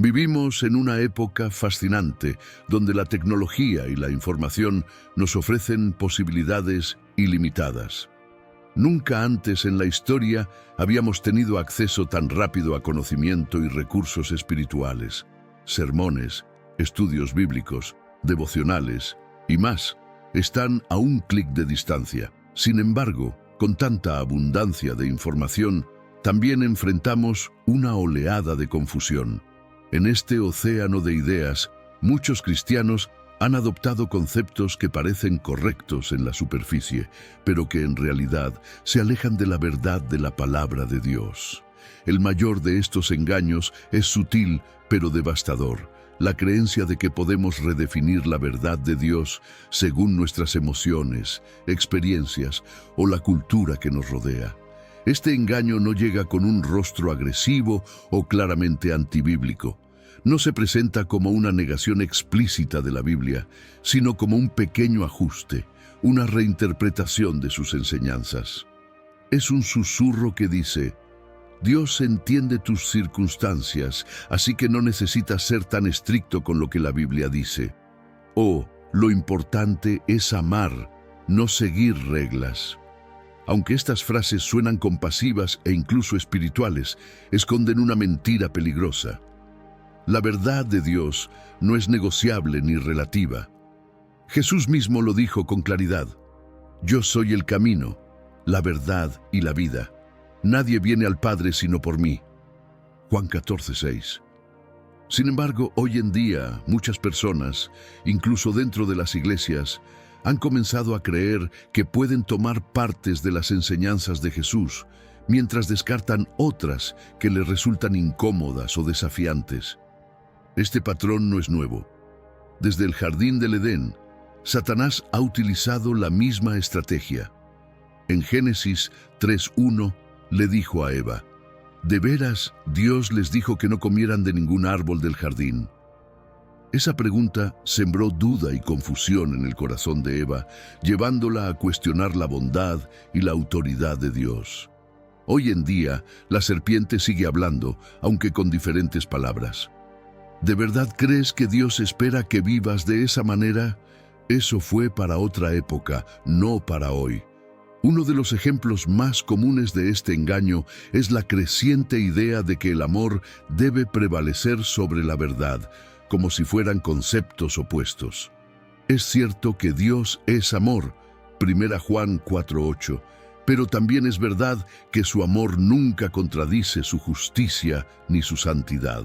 Vivimos en una época fascinante donde la tecnología y la información nos ofrecen posibilidades ilimitadas. Nunca antes en la historia habíamos tenido acceso tan rápido a conocimiento y recursos espirituales, sermones, estudios bíblicos, devocionales y más. Están a un clic de distancia. Sin embargo, con tanta abundancia de información, también enfrentamos una oleada de confusión. En este océano de ideas, muchos cristianos han adoptado conceptos que parecen correctos en la superficie, pero que en realidad se alejan de la verdad de la palabra de Dios. El mayor de estos engaños es sutil, pero devastador: la creencia de que podemos redefinir la verdad de Dios según nuestras emociones, experiencias o la cultura que nos rodea. Este engaño no llega con un rostro agresivo o claramente antibíblico. No se presenta como una negación explícita de la Biblia, sino como un pequeño ajuste, una reinterpretación de sus enseñanzas. Es un susurro que dice: Dios entiende tus circunstancias, así que no necesitas ser tan estricto con lo que la Biblia dice. O, lo importante es amar, no seguir reglas. Aunque estas frases suenan compasivas e incluso espirituales, esconden una mentira peligrosa. La verdad de Dios no es negociable ni relativa. Jesús mismo lo dijo con claridad: Yo soy el camino, la verdad y la vida. Nadie viene al Padre sino por mí. Juan 14:6. Sin embargo, hoy en día, muchas personas, incluso dentro de las iglesias, han comenzado a creer que pueden tomar partes de las enseñanzas de Jesús, mientras descartan otras que les resultan incómodas o desafiantes. Este patrón no es nuevo. Desde el jardín del Edén, Satanás ha utilizado la misma estrategia. En Génesis 3:1 le dijo a Eva: ¿De veras Dios les dijo que no comieran de ningún árbol del jardín? Esa pregunta sembró duda y confusión en el corazón de Eva, llevándola a cuestionar la bondad y la autoridad de Dios. Hoy en día, la serpiente sigue hablando, aunque con diferentes palabras. ¿De verdad crees que Dios espera que vivas de esa manera? Eso fue para otra época, no para hoy. Uno de los ejemplos más comunes de este engaño es la creciente idea de que el amor debe prevalecer sobre la verdad, como si fueran conceptos opuestos. Es cierto que Dios es amor, 1 Juan 4:8, pero también es verdad que su amor nunca contradice su justicia ni su santidad.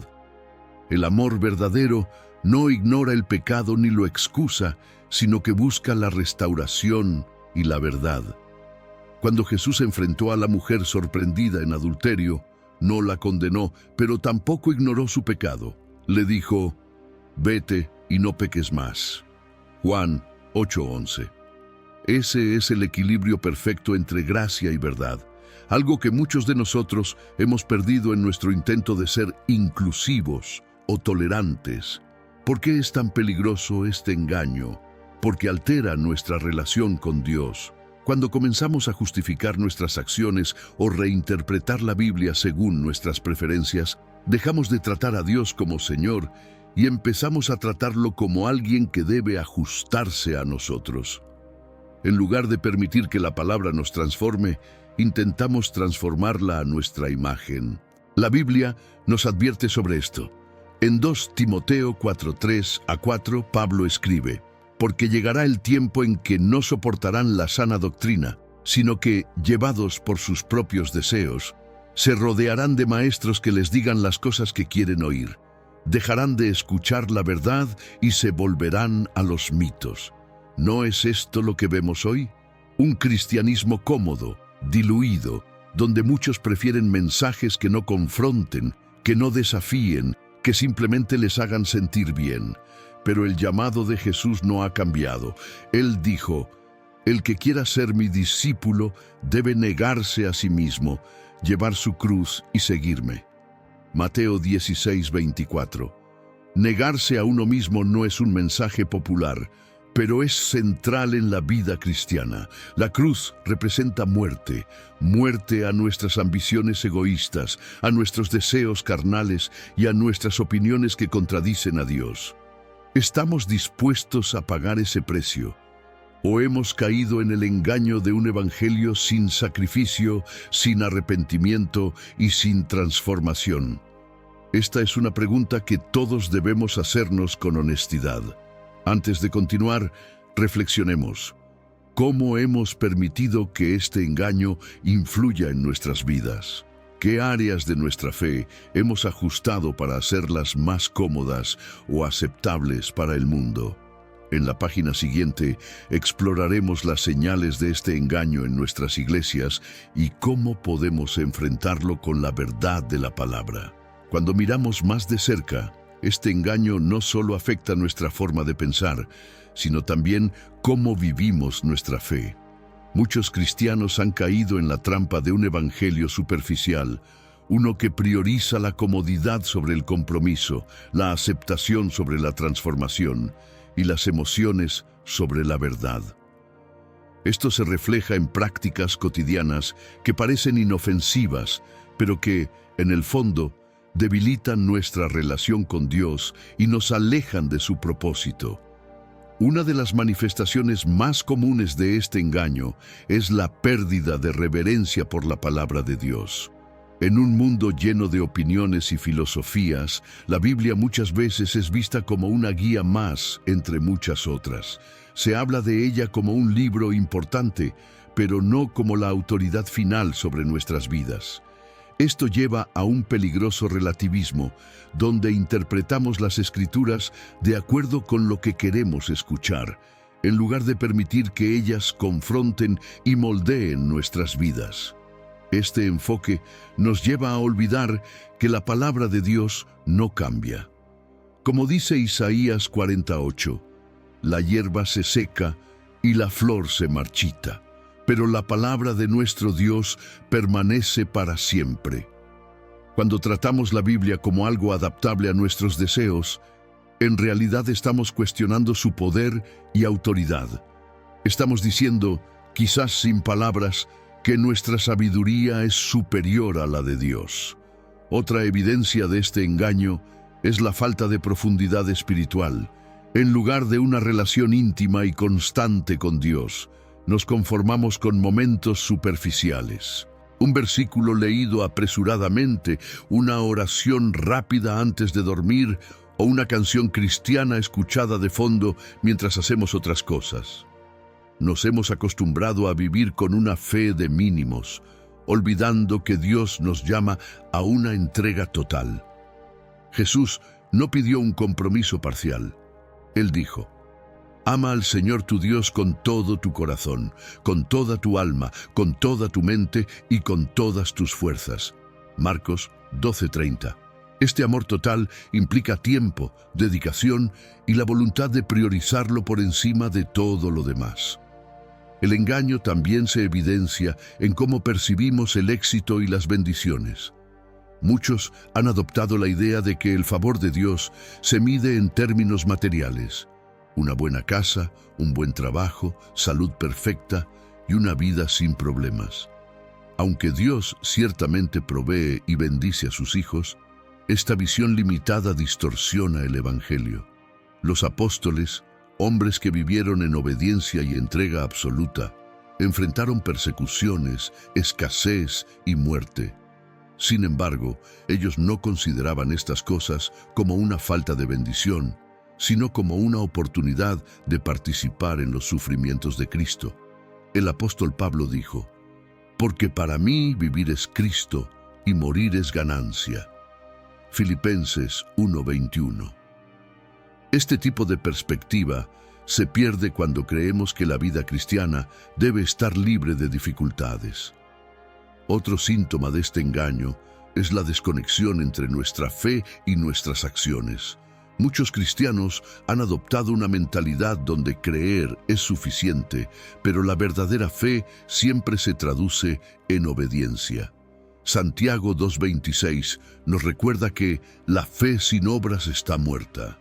El amor verdadero no ignora el pecado ni lo excusa, sino que busca la restauración y la verdad. Cuando Jesús enfrentó a la mujer sorprendida en adulterio, no la condenó, pero tampoco ignoró su pecado. Le dijo: Vete y no peques más. Juan 8:11. Ese es el equilibrio perfecto entre gracia y verdad, algo que muchos de nosotros hemos perdido en nuestro intento de ser inclusivos o tolerantes. ¿Por qué es tan peligroso este engaño? Porque altera nuestra relación con Dios. Cuando comenzamos a justificar nuestras acciones o reinterpretar la Biblia según nuestras preferencias, dejamos de tratar a Dios como Señor y empezamos a tratarlo como alguien que debe ajustarse a nosotros. En lugar de permitir que la palabra nos transforme, intentamos transformarla a nuestra imagen. La Biblia nos advierte sobre esto. En 2 Timoteo 4:3-4, Pablo escribe: Porque llegará el tiempo en que no soportarán la sana doctrina, sino que, llevados por sus propios deseos, se rodearán de maestros que les digan las cosas que quieren oír. Dejarán de escuchar la verdad y se volverán a los mitos. ¿No es esto lo que vemos hoy? Un cristianismo cómodo, diluido, donde muchos prefieren mensajes que no confronten, que no desafíen, que simplemente les hagan sentir bien. Pero el llamado de Jesús no ha cambiado. Él dijo: El que quiera ser mi discípulo debe negarse a sí mismo, llevar su cruz y seguirme. Mateo 16:24. Negarse a uno mismo no es un mensaje popular, pero es central en la vida cristiana. La cruz representa muerte, muerte a nuestras ambiciones egoístas, a nuestros deseos carnales y a nuestras opiniones que contradicen a Dios. ¿Estamos dispuestos a pagar ese precio? ¿O hemos caído en el engaño de un evangelio sin sacrificio, sin arrepentimiento y sin transformación? Esta es una pregunta que todos debemos hacernos con honestidad. Antes de continuar, reflexionemos. ¿Cómo hemos permitido que este engaño influya en nuestras vidas? ¿Qué áreas de nuestra fe hemos ajustado para hacerlas más cómodas o aceptables para el mundo? En la página siguiente exploraremos las señales de este engaño en nuestras iglesias y cómo podemos enfrentarlo con la verdad de la palabra. Cuando miramos más de cerca, este engaño no solo afecta nuestra forma de pensar, sino también cómo vivimos nuestra fe. Muchos cristianos han caído en la trampa de un evangelio superficial, uno que prioriza la comodidad sobre el compromiso, la aceptación sobre la transformación y las emociones sobre la verdad. Esto se refleja en prácticas cotidianas que parecen inofensivas, pero que, en el fondo, debilitan nuestra relación con Dios y nos alejan de su propósito. Una de las manifestaciones más comunes de este engaño es la pérdida de reverencia por la palabra de Dios. En un mundo lleno de opiniones y filosofías, la Biblia muchas veces es vista como una guía más entre muchas otras. Se habla de ella como un libro importante, pero no como la autoridad final sobre nuestras vidas. Esto lleva a un peligroso relativismo, donde interpretamos las Escrituras de acuerdo con lo que queremos escuchar, en lugar de permitir que ellas confronten y moldeen nuestras vidas. Este enfoque nos lleva a olvidar que la palabra de Dios no cambia. Como dice Isaías 48, la hierba se seca y la flor se marchita, pero la palabra de nuestro Dios permanece para siempre. Cuando tratamos la Biblia como algo adaptable a nuestros deseos, en realidad estamos cuestionando su poder y autoridad. Estamos diciendo, quizás sin palabras, que nuestra sabiduría es superior a la de Dios. Otra evidencia de este engaño es la falta de profundidad espiritual. En lugar de una relación íntima y constante con Dios, nos conformamos con momentos superficiales. Un versículo leído apresuradamente, una oración rápida antes de dormir o una canción cristiana escuchada de fondo mientras hacemos otras cosas. Nos hemos acostumbrado a vivir con una fe de mínimos, olvidando que Dios nos llama a una entrega total. Jesús no pidió un compromiso parcial. Él dijo, ama al Señor tu Dios con todo tu corazón, con toda tu alma, con toda tu mente y con todas tus fuerzas. Marcos 12:30. Este amor total implica tiempo, dedicación y la voluntad de priorizarlo por encima de todo lo demás. El engaño también se evidencia en cómo percibimos el éxito y las bendiciones. Muchos han adoptado la idea de que el favor de Dios se mide en términos materiales. Una buena casa, un buen trabajo, salud perfecta y una vida sin problemas. Aunque Dios ciertamente provee y bendice a sus hijos, esta visión limitada distorsiona el Evangelio. Los apóstoles, hombres que vivieron en obediencia y entrega absoluta, enfrentaron persecuciones, escasez y muerte. Sin embargo, ellos no consideraban estas cosas como una falta de bendición, sino como una oportunidad de participar en los sufrimientos de Cristo. El apóstol Pablo dijo, «Porque para mí vivir es Cristo y morir es ganancia». Filipenses 1:21. Este tipo de perspectiva se pierde cuando creemos que la vida cristiana debe estar libre de dificultades. Otro síntoma de este engaño es la desconexión entre nuestra fe y nuestras acciones. Muchos cristianos han adoptado una mentalidad donde creer es suficiente, pero la verdadera fe siempre se traduce en obediencia. Santiago 2:26 nos recuerda que la fe sin obras está muerta.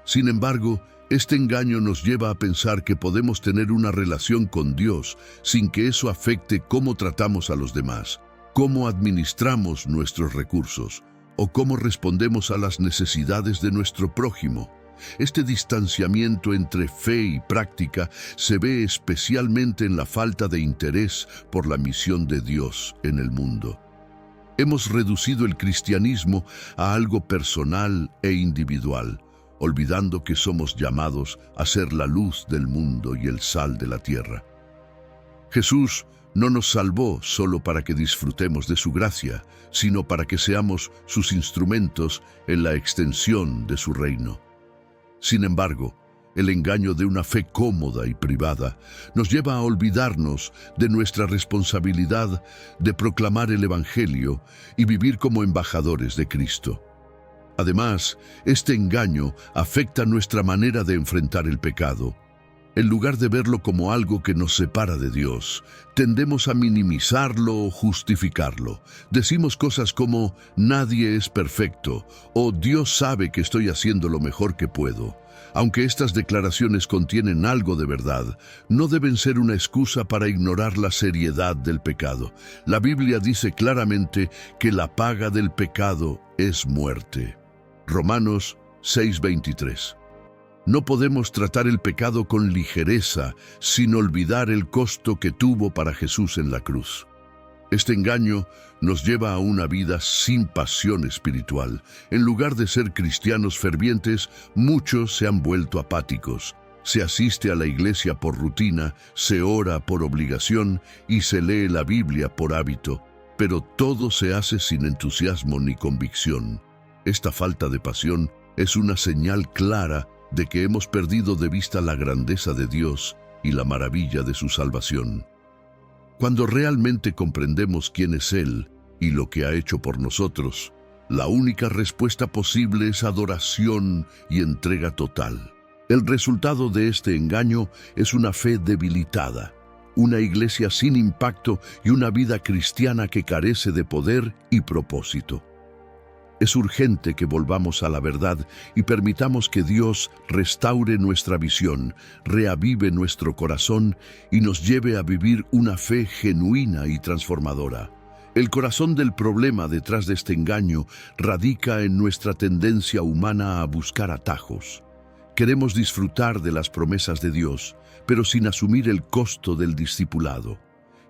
Sin embargo, Este engaño nos lleva a pensar que podemos tener una relación con Dios sin que eso afecte cómo tratamos a los demás, cómo administramos nuestros recursos o cómo respondemos a las necesidades de nuestro prójimo. Este distanciamiento entre fe y práctica se ve especialmente en la falta de interés por la misión de Dios en el mundo. Hemos reducido el cristianismo a algo personal e individual, olvidando que somos llamados a ser la luz del mundo y el sal de la tierra. Jesús no nos salvó solo para que disfrutemos de su gracia, sino para que seamos sus instrumentos en la extensión de su reino. Sin embargo, el engaño de una fe cómoda y privada nos lleva a olvidarnos de nuestra responsabilidad de proclamar el Evangelio y vivir como embajadores de Cristo. Además, este engaño afecta nuestra manera de enfrentar el pecado. En lugar de verlo como algo que nos separa de Dios, tendemos a minimizarlo o justificarlo. Decimos cosas como «nadie es perfecto» o «Dios sabe que estoy haciendo lo mejor que puedo». Aunque estas declaraciones contienen algo de verdad, no deben ser una excusa para ignorar la seriedad del pecado. La Biblia dice claramente que la paga del pecado es muerte. Romanos 6:23. No podemos tratar el pecado con ligereza sin olvidar el costo que tuvo para Jesús en la cruz. Este engaño nos lleva a una vida sin pasión espiritual. En lugar de ser cristianos fervientes, muchos se han vuelto apáticos. Se asiste a la iglesia por rutina, se ora por obligación y se lee la Biblia por hábito, pero todo se hace sin entusiasmo ni convicción. Esta falta de pasión es una señal clara de que hemos perdido de vista la grandeza de Dios y la maravilla de su salvación. Cuando realmente comprendemos quién es Él y lo que ha hecho por nosotros, la única respuesta posible es adoración y entrega total. El resultado de este engaño es una fe debilitada, una iglesia sin impacto y una vida cristiana que carece de poder y propósito. Es urgente que volvamos a la verdad y permitamos que Dios restaure nuestra visión, reavive nuestro corazón y nos lleve a vivir una fe genuina y transformadora. El corazón del problema detrás de este engaño radica en nuestra tendencia humana a buscar atajos. Queremos disfrutar de las promesas de Dios, pero sin asumir el costo del discipulado.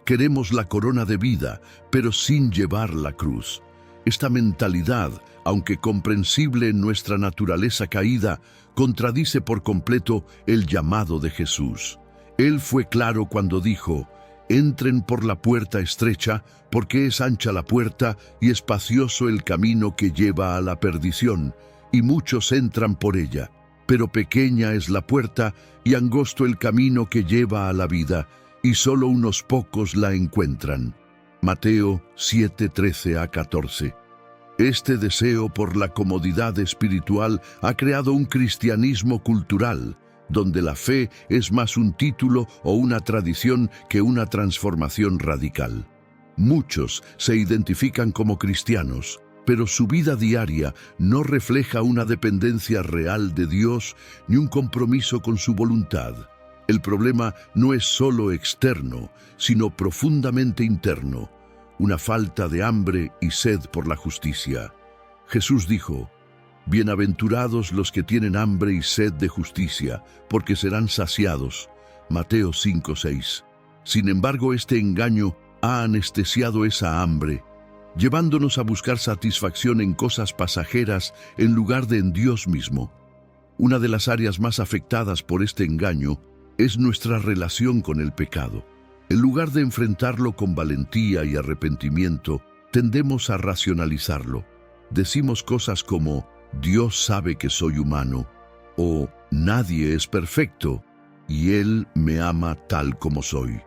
Queremos la corona de vida, pero sin llevar la cruz. Esta mentalidad, aunque comprensible en nuestra naturaleza caída, contradice por completo el llamado de Jesús. Él fue claro cuando dijo: «Entren por la puerta estrecha, porque es ancha la puerta y espacioso el camino que lleva a la perdición, y muchos entran por ella. Pero pequeña es la puerta y angosto el camino que lleva a la vida, y solo unos pocos la encuentran». Mateo 7:13-14. Este deseo por la comodidad espiritual ha creado un cristianismo cultural, donde la fe es más un título o una tradición que una transformación radical. Muchos se identifican como cristianos, pero su vida diaria no refleja una dependencia real de Dios ni un compromiso con su voluntad. El problema no es solo externo, sino profundamente interno, una falta de hambre y sed por la justicia. Jesús dijo: «Bienaventurados los que tienen hambre y sed de justicia, porque serán saciados». Mateo 5:6. Sin embargo, este engaño ha anestesiado esa hambre, llevándonos a buscar satisfacción en cosas pasajeras en lugar de en Dios mismo. Una de las áreas más afectadas por este engaño es nuestra relación con el pecado. En lugar de enfrentarlo con valentía y arrepentimiento, tendemos a racionalizarlo. Decimos cosas como «Dios sabe que soy humano» o «Nadie es perfecto y Él me ama tal como soy».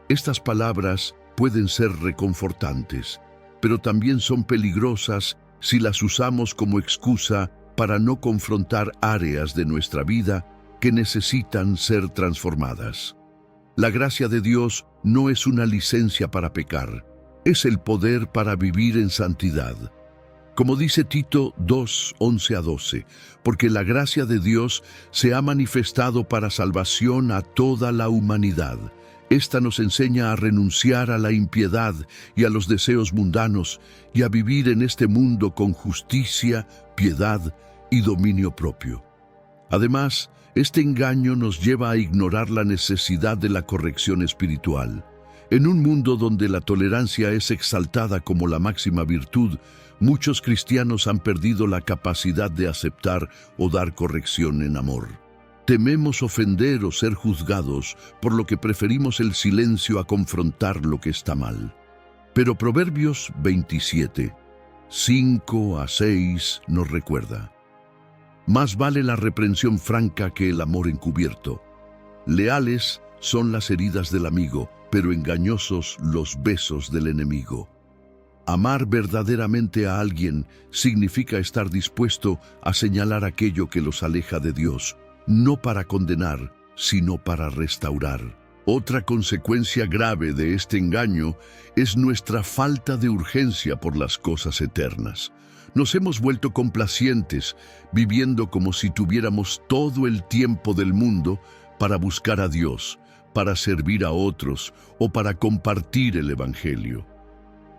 Estas palabras pueden ser reconfortantes, pero también son peligrosas si las usamos como excusa para no confrontar áreas de nuestra vida que necesitan ser transformadas. La gracia de Dios no es una licencia para pecar, es el poder para vivir en santidad. Como dice Tito 2, 11 a 12, porque la gracia de Dios se ha manifestado para salvación a toda la humanidad. Esta nos enseña a renunciar a la impiedad y a los deseos mundanos y a vivir en este mundo con justicia, piedad y dominio propio. Además, este engaño nos lleva a ignorar la necesidad de la corrección espiritual. En un mundo donde la tolerancia es exaltada como la máxima virtud, muchos cristianos han perdido la capacidad de aceptar o dar corrección en amor. Tememos ofender o ser juzgados, por lo que preferimos el silencio a confrontar lo que está mal. Pero Proverbios 27, 5 a 6 nos recuerda: más vale la reprensión franca que el amor encubierto. Leales son las heridas del amigo, pero engañosos los besos del enemigo. Amar verdaderamente a alguien significa estar dispuesto a señalar aquello que los aleja de Dios, no para condenar, sino para restaurar. Otra consecuencia grave de este engaño es nuestra falta de urgencia por las cosas eternas. Nos hemos vuelto complacientes, viviendo como si tuviéramos todo el tiempo del mundo para buscar a Dios, para servir a otros o para compartir el Evangelio.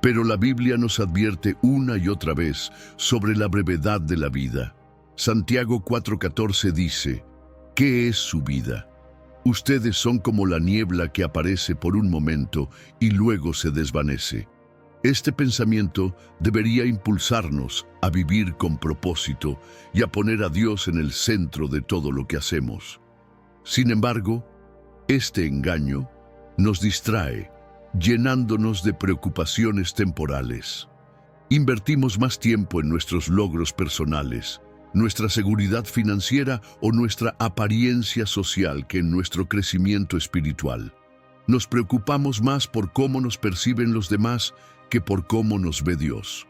Pero la Biblia nos advierte una y otra vez sobre la brevedad de la vida. Santiago 4:14 dice: ¿qué es su vida? Ustedes son como la niebla que aparece por un momento y luego se desvanece. Este pensamiento debería impulsarnos a vivir con propósito y a poner a Dios en el centro de todo lo que hacemos. Sin embargo, este engaño nos distrae, llenándonos de preocupaciones temporales. Invertimos más tiempo en nuestros logros personales, nuestra seguridad financiera o nuestra apariencia social que en nuestro crecimiento espiritual. Nos preocupamos más por cómo nos perciben los demás que por cómo nos ve Dios.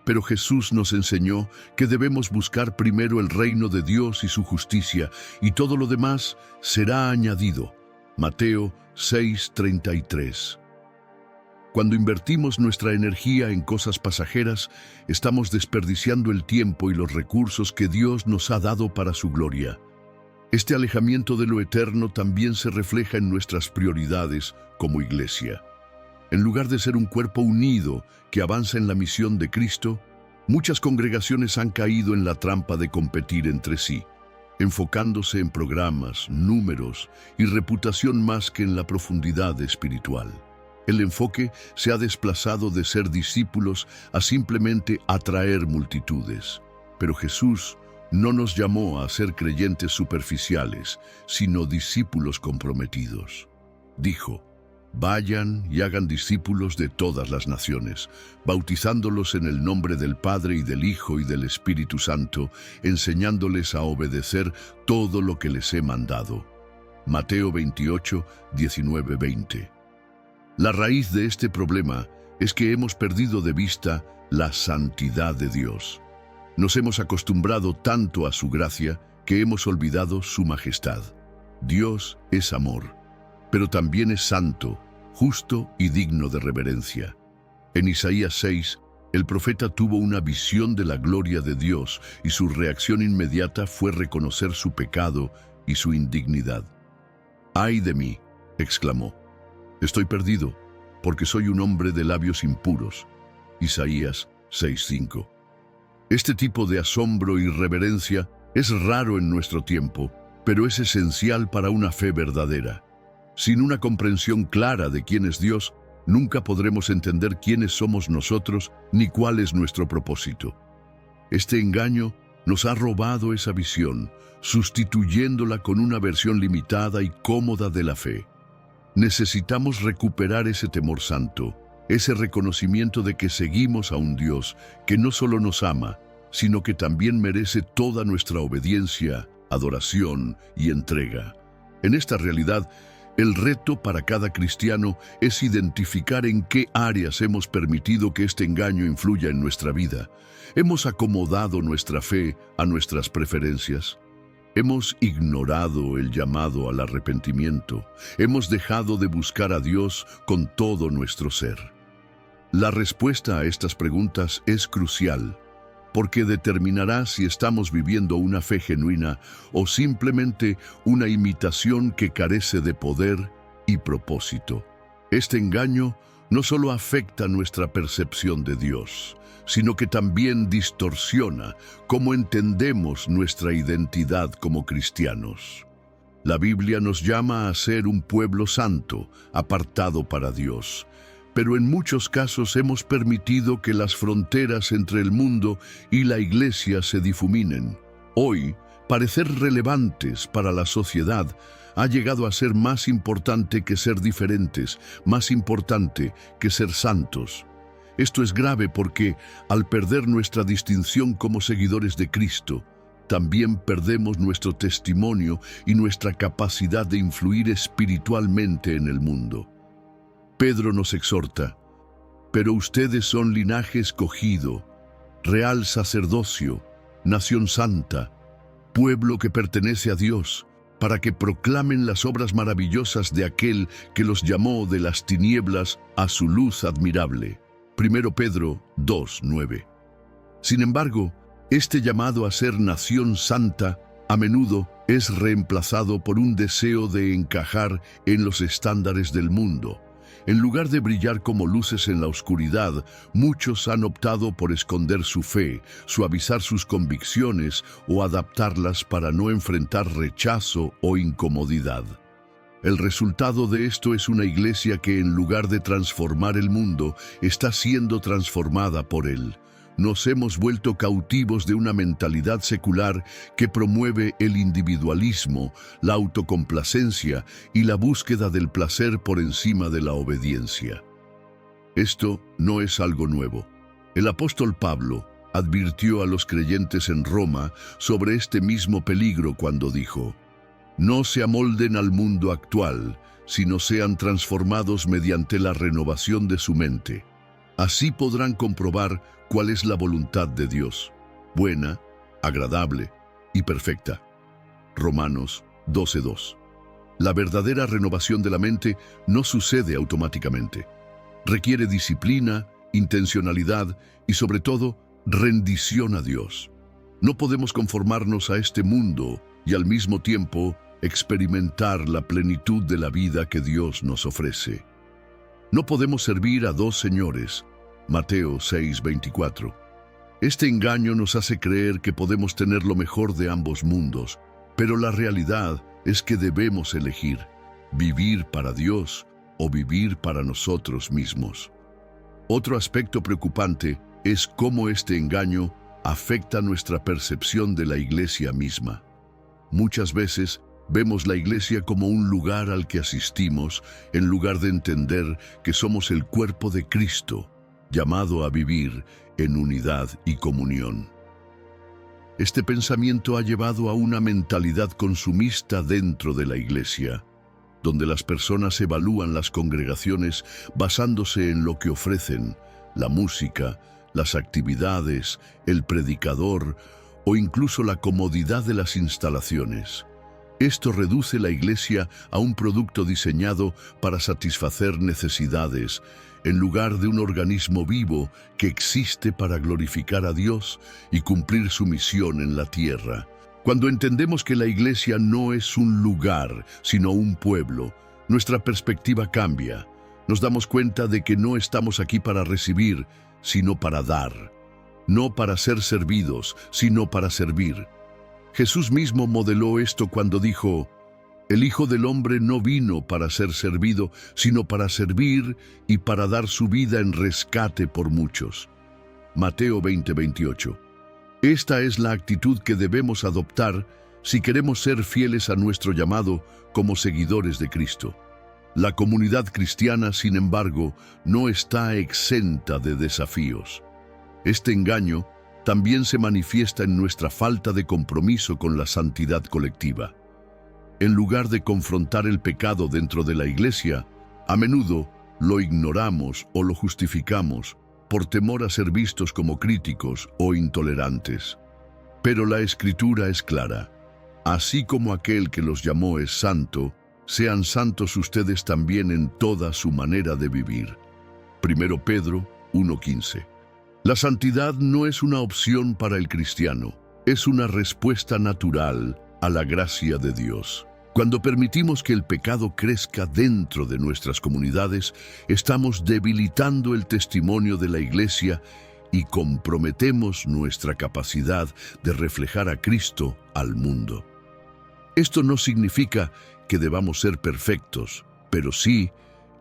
Pero Jesús nos enseñó que debemos buscar primero el reino de Dios y su justicia, y todo lo demás será añadido. Mateo 6:33. Cuando invertimos nuestra energía en cosas pasajeras, estamos desperdiciando el tiempo y los recursos que Dios nos ha dado para su gloria. Este alejamiento de lo eterno también se refleja en nuestras prioridades como iglesia. En lugar de ser un cuerpo unido que avanza en la misión de Cristo, muchas congregaciones han caído en la trampa de competir entre sí, enfocándose en programas, números y reputación más que en la profundidad espiritual. El enfoque se ha desplazado de ser discípulos a simplemente atraer multitudes. Pero Jesús no nos llamó a ser creyentes superficiales, sino discípulos comprometidos. Dijo: vayan y hagan discípulos de todas las naciones, bautizándolos en el nombre del Padre y del Hijo y del Espíritu Santo, enseñándoles a obedecer todo lo que les he mandado. Mateo 28, 19, 20. La raíz de este problema es que hemos perdido de vista la santidad de Dios. Nos hemos acostumbrado tanto a su gracia que hemos olvidado su majestad. Dios es amor, pero también es santo, justo y digno de reverencia. En Isaías 6, el profeta tuvo una visión de la gloria de Dios y su reacción inmediata fue reconocer su pecado y su indignidad. «¡Ay de mí!», exclamó. «Estoy perdido, porque soy un hombre de labios impuros». Isaías 6:5. Este tipo de asombro y reverencia es raro en nuestro tiempo, pero es esencial para una fe verdadera. Sin una comprensión clara de quién es Dios, nunca podremos entender quiénes somos nosotros ni cuál es nuestro propósito. Este engaño nos ha robado esa visión, sustituyéndola con una versión limitada y cómoda de la fe. Necesitamos recuperar ese temor santo, ese reconocimiento de que seguimos a un Dios que no solo nos ama, sino que también merece toda nuestra obediencia, adoración y entrega. En esta realidad, el reto para cada cristiano es identificar en qué áreas hemos permitido que este engaño influya en nuestra vida. ¿Hemos acomodado nuestra fe a nuestras preferencias? ¿Hemos ignorado el llamado al arrepentimiento? ¿Hemos dejado de buscar a Dios con todo nuestro ser? La respuesta a estas preguntas es crucial, porque determinará si estamos viviendo una fe genuina o simplemente una imitación que carece de poder y propósito. Este engaño no solo afecta nuestra percepción de Dios, sino que también distorsiona cómo entendemos nuestra identidad como cristianos. La Biblia nos llama a ser un pueblo santo, apartado para Dios, pero en muchos casos hemos permitido que las fronteras entre el mundo y la Iglesia se difuminen. Hoy, parecer relevantes para la sociedad ha llegado a ser más importante que ser diferentes, más importante que ser santos. Esto es grave porque, al perder nuestra distinción como seguidores de Cristo, también perdemos nuestro testimonio y nuestra capacidad de influir espiritualmente en el mundo. Pedro nos exhorta: pero ustedes son linaje escogido, real sacerdocio, nación santa, pueblo que pertenece a Dios, para que proclamen las obras maravillosas de aquel que los llamó de las tinieblas a su luz admirable. 1 Pedro 2:9. Sin embargo, este llamado a ser nación santa a menudo es reemplazado por un deseo de encajar en los estándares del mundo. En lugar de brillar como luces en la oscuridad, muchos han optado por esconder su fe, suavizar sus convicciones o adaptarlas para no enfrentar rechazo o incomodidad. El resultado de esto es una iglesia que, en lugar de transformar el mundo, está siendo transformada por él. Nos hemos vuelto cautivos de una mentalidad secular que promueve el individualismo, la autocomplacencia y la búsqueda del placer por encima de la obediencia. Esto no es algo nuevo. El apóstol Pablo advirtió a los creyentes en Roma sobre este mismo peligro cuando dijo: no se amolden al mundo actual, sino sean transformados mediante la renovación de su mente. Así podrán comprobar cuál es la voluntad de Dios, buena, agradable y perfecta. Romanos 12:2. La verdadera renovación de la mente no sucede automáticamente. Requiere disciplina, intencionalidad y, sobre todo, rendición a Dios. No podemos conformarnos a este mundo y al mismo tiempo experimentar la plenitud de la vida que Dios nos ofrece. No podemos servir a dos señores. Mateo 6:24. Este engaño nos hace creer que podemos tener lo mejor de ambos mundos, pero la realidad es que debemos elegir vivir para Dios o vivir para nosotros mismos. Otro aspecto preocupante es cómo este engaño afecta nuestra percepción de la iglesia misma. Muchas veces vemos la iglesia como un lugar al que asistimos, en lugar de entender que somos el cuerpo de Cristo, llamado a vivir en unidad y comunión. Este pensamiento ha llevado a una mentalidad consumista dentro de la iglesia, donde las personas evalúan las congregaciones basándose en lo que ofrecen, la música, las actividades, el predicador o incluso la comodidad de las instalaciones. Esto reduce la iglesia a un producto diseñado para satisfacer necesidades, en lugar de un organismo vivo que existe para glorificar a Dios y cumplir su misión en la tierra. Cuando entendemos que la iglesia no es un lugar, sino un pueblo, nuestra perspectiva cambia. Nos damos cuenta de que no estamos aquí para recibir, sino para dar. No para ser servidos, sino para servir. Jesús mismo modeló esto cuando dijo: el Hijo del Hombre no vino para ser servido, sino para servir y para dar su vida en rescate por muchos. Mateo 20:28. Esta es la actitud que debemos adoptar si queremos ser fieles a nuestro llamado como seguidores de Cristo. La comunidad cristiana, sin embargo, no está exenta de desafíos. Este engaño también se manifiesta en nuestra falta de compromiso con la santidad colectiva. En lugar de confrontar el pecado dentro de la iglesia, a menudo lo ignoramos o lo justificamos por temor a ser vistos como críticos o intolerantes. Pero la Escritura es clara: así como aquel que los llamó es santo, sean santos ustedes también en toda su manera de vivir. 1 Pedro 1:15. La santidad no es una opción para el cristiano, es una respuesta natural a la gracia de Dios. Cuando permitimos que el pecado crezca dentro de nuestras comunidades, estamos debilitando el testimonio de la Iglesia y comprometemos nuestra capacidad de reflejar a Cristo al mundo. Esto no significa que debamos ser perfectos, pero sí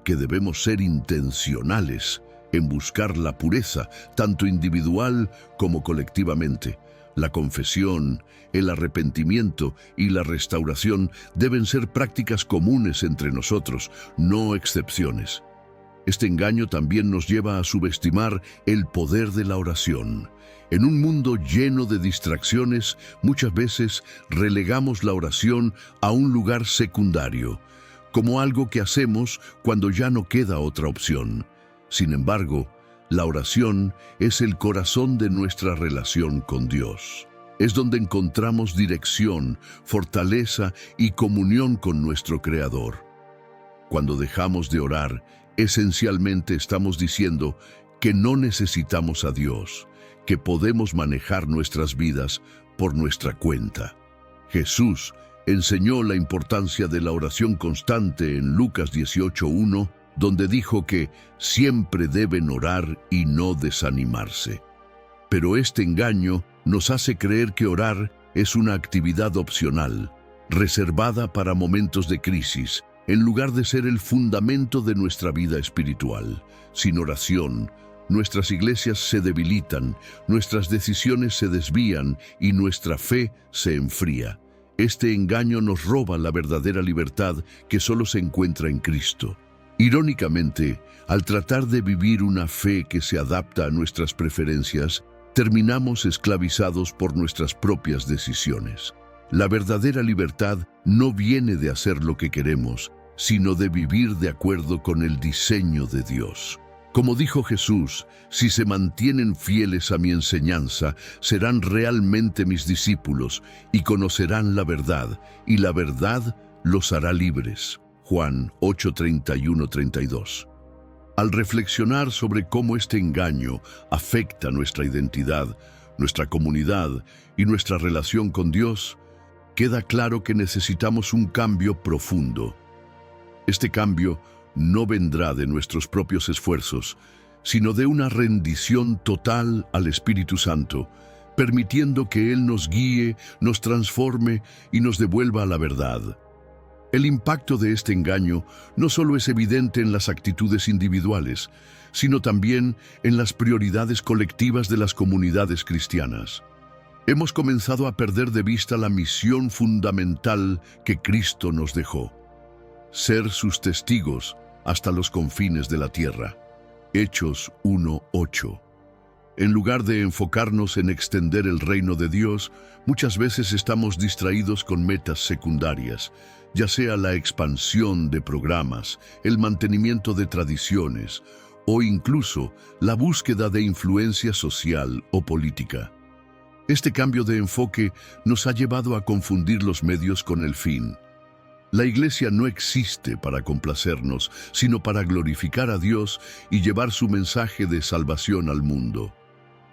que debemos ser intencionales en buscar la pureza, tanto individual como colectivamente. La confesión, el arrepentimiento y la restauración deben ser prácticas comunes entre nosotros, no excepciones. Este engaño también nos lleva a subestimar el poder de la oración. En un mundo lleno de distracciones, muchas veces relegamos la oración a un lugar secundario, como algo que hacemos cuando ya no queda otra opción. Sin embargo, la oración es el corazón de nuestra relación con Dios. Es donde encontramos dirección, fortaleza y comunión con nuestro Creador. Cuando dejamos de orar, esencialmente estamos diciendo que no necesitamos a Dios, que podemos manejar nuestras vidas por nuestra cuenta. Jesús enseñó la importancia de la oración constante en Lucas 18:1, donde dijo que siempre deben orar y no desanimarse. Pero este engaño nos hace creer que orar es una actividad opcional, reservada para momentos de crisis, en lugar de ser el fundamento de nuestra vida espiritual. Sin oración, nuestras iglesias se debilitan, nuestras decisiones se desvían y nuestra fe se enfría. Este engaño nos roba la verdadera libertad que solo se encuentra en Cristo. Irónicamente, al tratar de vivir una fe que se adapta a nuestras preferencias, terminamos esclavizados por nuestras propias decisiones. La verdadera libertad no viene de hacer lo que queremos, sino de vivir de acuerdo con el diseño de Dios. Como dijo Jesús, si se mantienen fieles a mi enseñanza, serán realmente mis discípulos y conocerán la verdad, y la verdad los hará libres. Juan 8:31-32. Al reflexionar sobre cómo este engaño afecta nuestra identidad, nuestra comunidad y nuestra relación con Dios, queda claro que necesitamos un cambio profundo. Este cambio no vendrá de nuestros propios esfuerzos, sino de una rendición total al Espíritu Santo, permitiendo que Él nos guíe, nos transforme y nos devuelva a la verdad. El impacto de este engaño no solo es evidente en las actitudes individuales, sino también en las prioridades colectivas de las comunidades cristianas. Hemos comenzado a perder de vista la misión fundamental que Cristo nos dejó: ser sus testigos hasta los confines de la tierra. Hechos 1:8. En lugar de enfocarnos en extender el reino de Dios, muchas veces estamos distraídos con metas secundarias, ya sea la expansión de programas, el mantenimiento de tradiciones o incluso la búsqueda de influencia social o política. Este cambio de enfoque nos ha llevado a confundir los medios con el fin. La Iglesia no existe para complacernos, sino para glorificar a Dios y llevar su mensaje de salvación al mundo.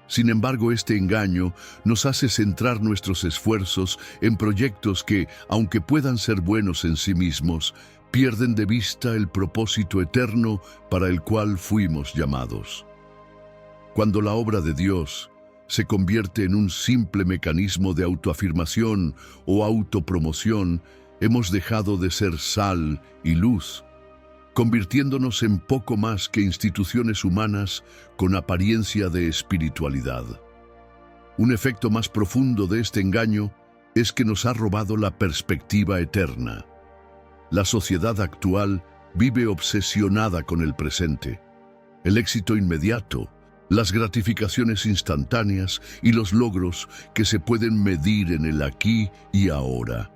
Sin embargo, este engaño nos hace centrar nuestros esfuerzos en proyectos que, aunque puedan ser buenos en sí mismos, pierden de vista el propósito eterno para el cual fuimos llamados. Cuando la obra de Dios se convierte en un simple mecanismo de autoafirmación o autopromoción, hemos dejado de ser sal y luz, convirtiéndonos en poco más que instituciones humanas con apariencia de espiritualidad. Un efecto más profundo de este engaño es que nos ha robado la perspectiva eterna. La sociedad actual vive obsesionada con el presente, el éxito inmediato, las gratificaciones instantáneas y los logros que se pueden medir en el aquí y ahora.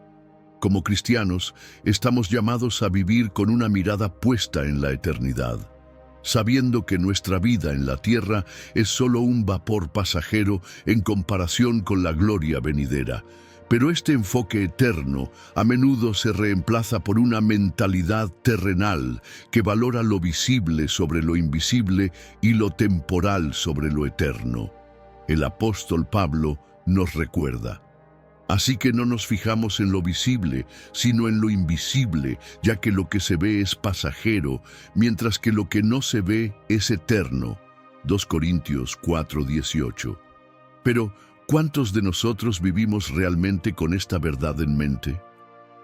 Como cristianos, estamos llamados a vivir con una mirada puesta en la eternidad, sabiendo que nuestra vida en la tierra es solo un vapor pasajero en comparación con la gloria venidera, Pero este enfoque eterno a menudo se reemplaza por una mentalidad terrenal que valora lo visible sobre lo invisible y lo temporal sobre lo eterno. El apóstol Pablo nos recuerda: así que no nos fijamos en lo visible, sino en lo invisible, ya que lo que se ve es pasajero, mientras que lo que no se ve es eterno. 2 Corintios 4:18. Pero, ¿cuántos de nosotros vivimos realmente con esta verdad en mente?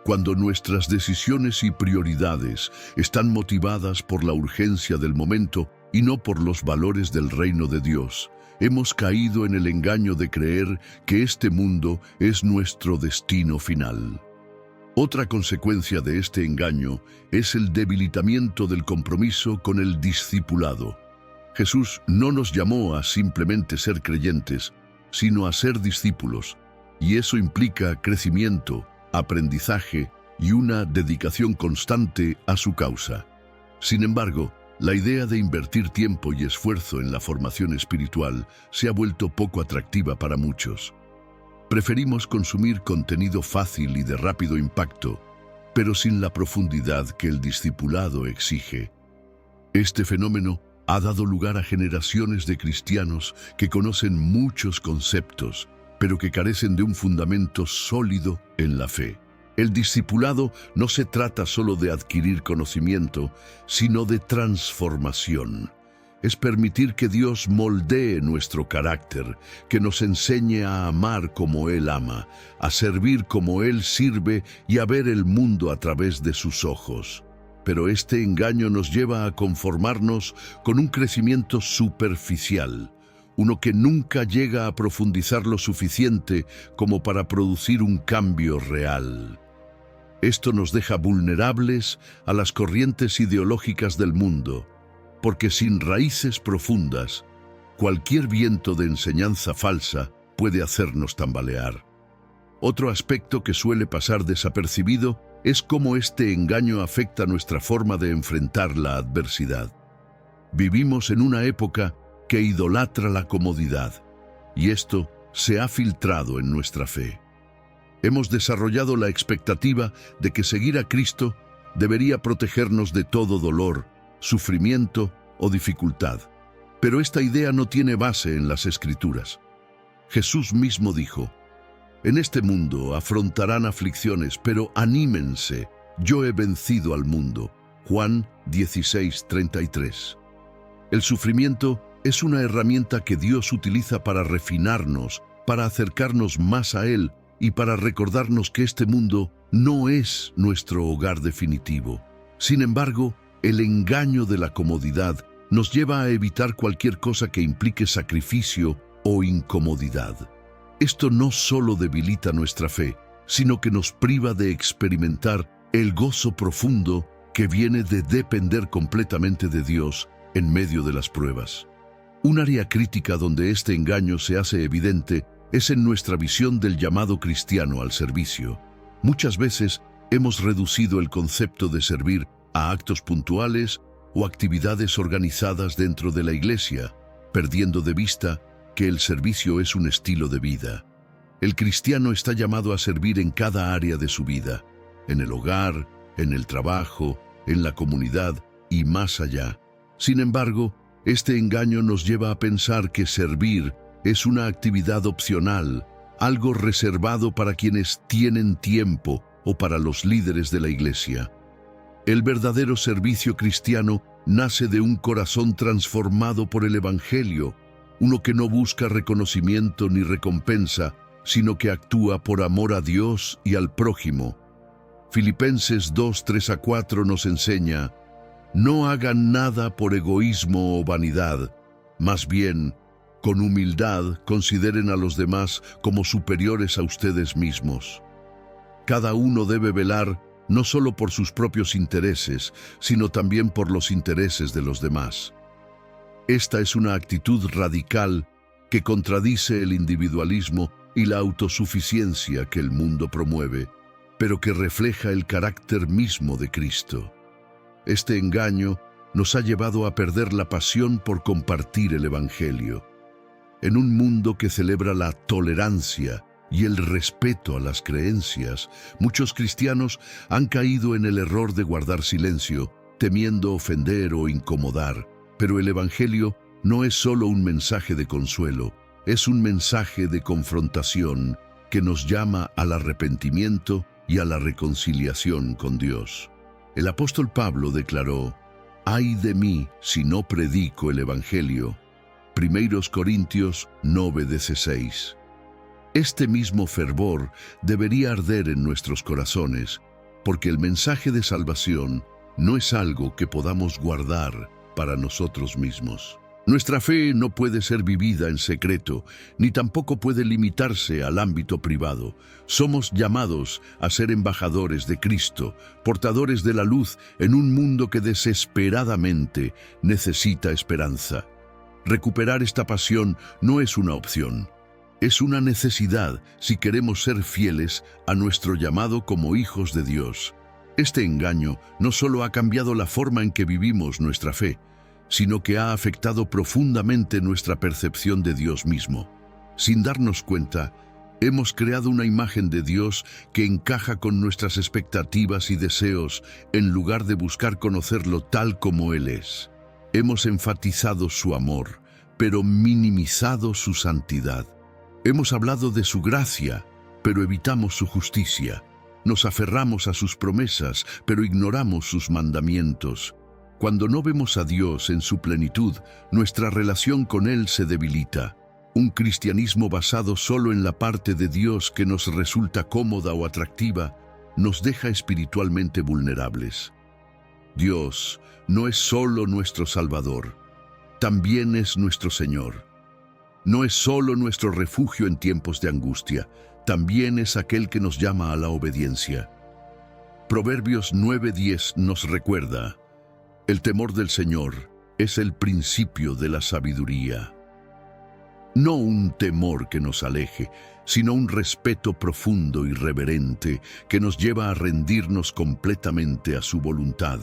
Cuando nuestras decisiones y prioridades están motivadas por la urgencia del momento y no por los valores del reino de Dios, hemos caído en el engaño de creer que este mundo es nuestro destino final. Otra consecuencia de este engaño es el debilitamiento del compromiso con el discipulado. Jesús no nos llamó a simplemente ser creyentes, sino a ser discípulos, y eso implica crecimiento, aprendizaje y una dedicación constante a su causa. Sin embargo, la idea de invertir tiempo y esfuerzo en la formación espiritual se ha vuelto poco atractiva para muchos. Preferimos consumir contenido fácil y de rápido impacto, pero sin la profundidad que el discipulado exige. Este fenómeno ha dado lugar a generaciones de cristianos que conocen muchos conceptos, pero que carecen de un fundamento sólido en la fe. El discipulado no se trata solo de adquirir conocimiento, sino de transformación. Es permitir que Dios moldee nuestro carácter, que nos enseñe a amar como Él ama, a servir como Él sirve y a ver el mundo a través de sus ojos. Pero este engaño nos lleva a conformarnos con un crecimiento superficial, uno que nunca llega a profundizar lo suficiente como para producir un cambio real. Esto nos deja vulnerables a las corrientes ideológicas del mundo, porque sin raíces profundas, cualquier viento de enseñanza falsa puede hacernos tambalear. Otro aspecto que suele pasar desapercibido es cómo este engaño afecta nuestra forma de enfrentar la adversidad. Vivimos en una época que idolatra la comodidad, y esto se ha filtrado en nuestra fe. Hemos desarrollado la expectativa de que seguir a Cristo debería protegernos de todo dolor, sufrimiento o dificultad. Pero esta idea no tiene base en las Escrituras. Jesús mismo dijo: en este mundo afrontarán aflicciones, pero anímense, yo he vencido al mundo. Juan 16:33. El sufrimiento es una herramienta que Dios utiliza para refinarnos, para acercarnos más a Él y para recordarnos que este mundo no es nuestro hogar definitivo. Sin embargo, el engaño de la comodidad nos lleva a evitar cualquier cosa que implique sacrificio o incomodidad. Esto no solo debilita nuestra fe, sino que nos priva de experimentar el gozo profundo que viene de depender completamente de Dios en medio de las pruebas. Un área crítica donde este engaño se hace evidente es en nuestra visión del llamado cristiano al servicio. Muchas veces hemos reducido el concepto de servir a actos puntuales o actividades organizadas dentro de la iglesia, perdiendo de vista que el servicio es un estilo de vida. El cristiano está llamado a servir en cada área de su vida, en el hogar, en el trabajo, en la comunidad y más allá. Sin embargo, este engaño nos lleva a pensar que servir es una actividad opcional, algo reservado para quienes tienen tiempo o para los líderes de la iglesia. El verdadero servicio cristiano nace de un corazón transformado por el Evangelio, uno que no busca reconocimiento ni recompensa, sino que actúa por amor a Dios y al prójimo. Filipenses 2:3-4 nos enseña: no hagan nada por egoísmo o vanidad, más bien, con humildad consideren a los demás como superiores a ustedes mismos. Cada uno debe velar no solo por sus propios intereses, sino también por los intereses de los demás. Esta es una actitud radical que contradice el individualismo y la autosuficiencia que el mundo promueve, pero que refleja el carácter mismo de Cristo. Este engaño nos ha llevado a perder la pasión por compartir el Evangelio. En un mundo que celebra la tolerancia y el respeto a las creencias, muchos cristianos han caído en el error de guardar silencio, temiendo ofender o incomodar. Pero el Evangelio no es solo un mensaje de consuelo, es un mensaje de confrontación que nos llama al arrepentimiento y a la reconciliación con Dios. El apóstol Pablo declaró: «Ay de mí si no predico el Evangelio». 1 Corintios 9:16. Este mismo fervor debería arder en nuestros corazones, porque el mensaje de salvación no es algo que podamos guardar para nosotros mismos. Nuestra fe no puede ser vivida en secreto, ni tampoco puede limitarse al ámbito privado. Somos llamados a ser embajadores de Cristo, portadores de la luz en un mundo que desesperadamente necesita esperanza. Recuperar esta pasión no es una opción, es una necesidad si queremos ser fieles a nuestro llamado como hijos de Dios. Este engaño no solo ha cambiado la forma en que vivimos nuestra fe, sino que ha afectado profundamente nuestra percepción de Dios mismo. Sin darnos cuenta, hemos creado una imagen de Dios que encaja con nuestras expectativas y deseos en lugar de buscar conocerlo tal como Él es. Hemos enfatizado su amor, pero minimizado su santidad. Hemos hablado de su gracia, pero evitamos su justicia. Nos aferramos a sus promesas, pero ignoramos sus mandamientos. Cuando no vemos a Dios en su plenitud, nuestra relación con Él se debilita. Un cristianismo basado solo en la parte de Dios que nos resulta cómoda o atractiva, nos deja espiritualmente vulnerables. Dios no es solo nuestro Salvador, también es nuestro Señor. No es solo nuestro refugio en tiempos de angustia, también es aquel que nos llama a la obediencia. Proverbios 9:10 nos recuerda: el temor del Señor es el principio de la sabiduría. No un temor que nos aleje, sino un respeto profundo y reverente que nos lleva a rendirnos completamente a su voluntad.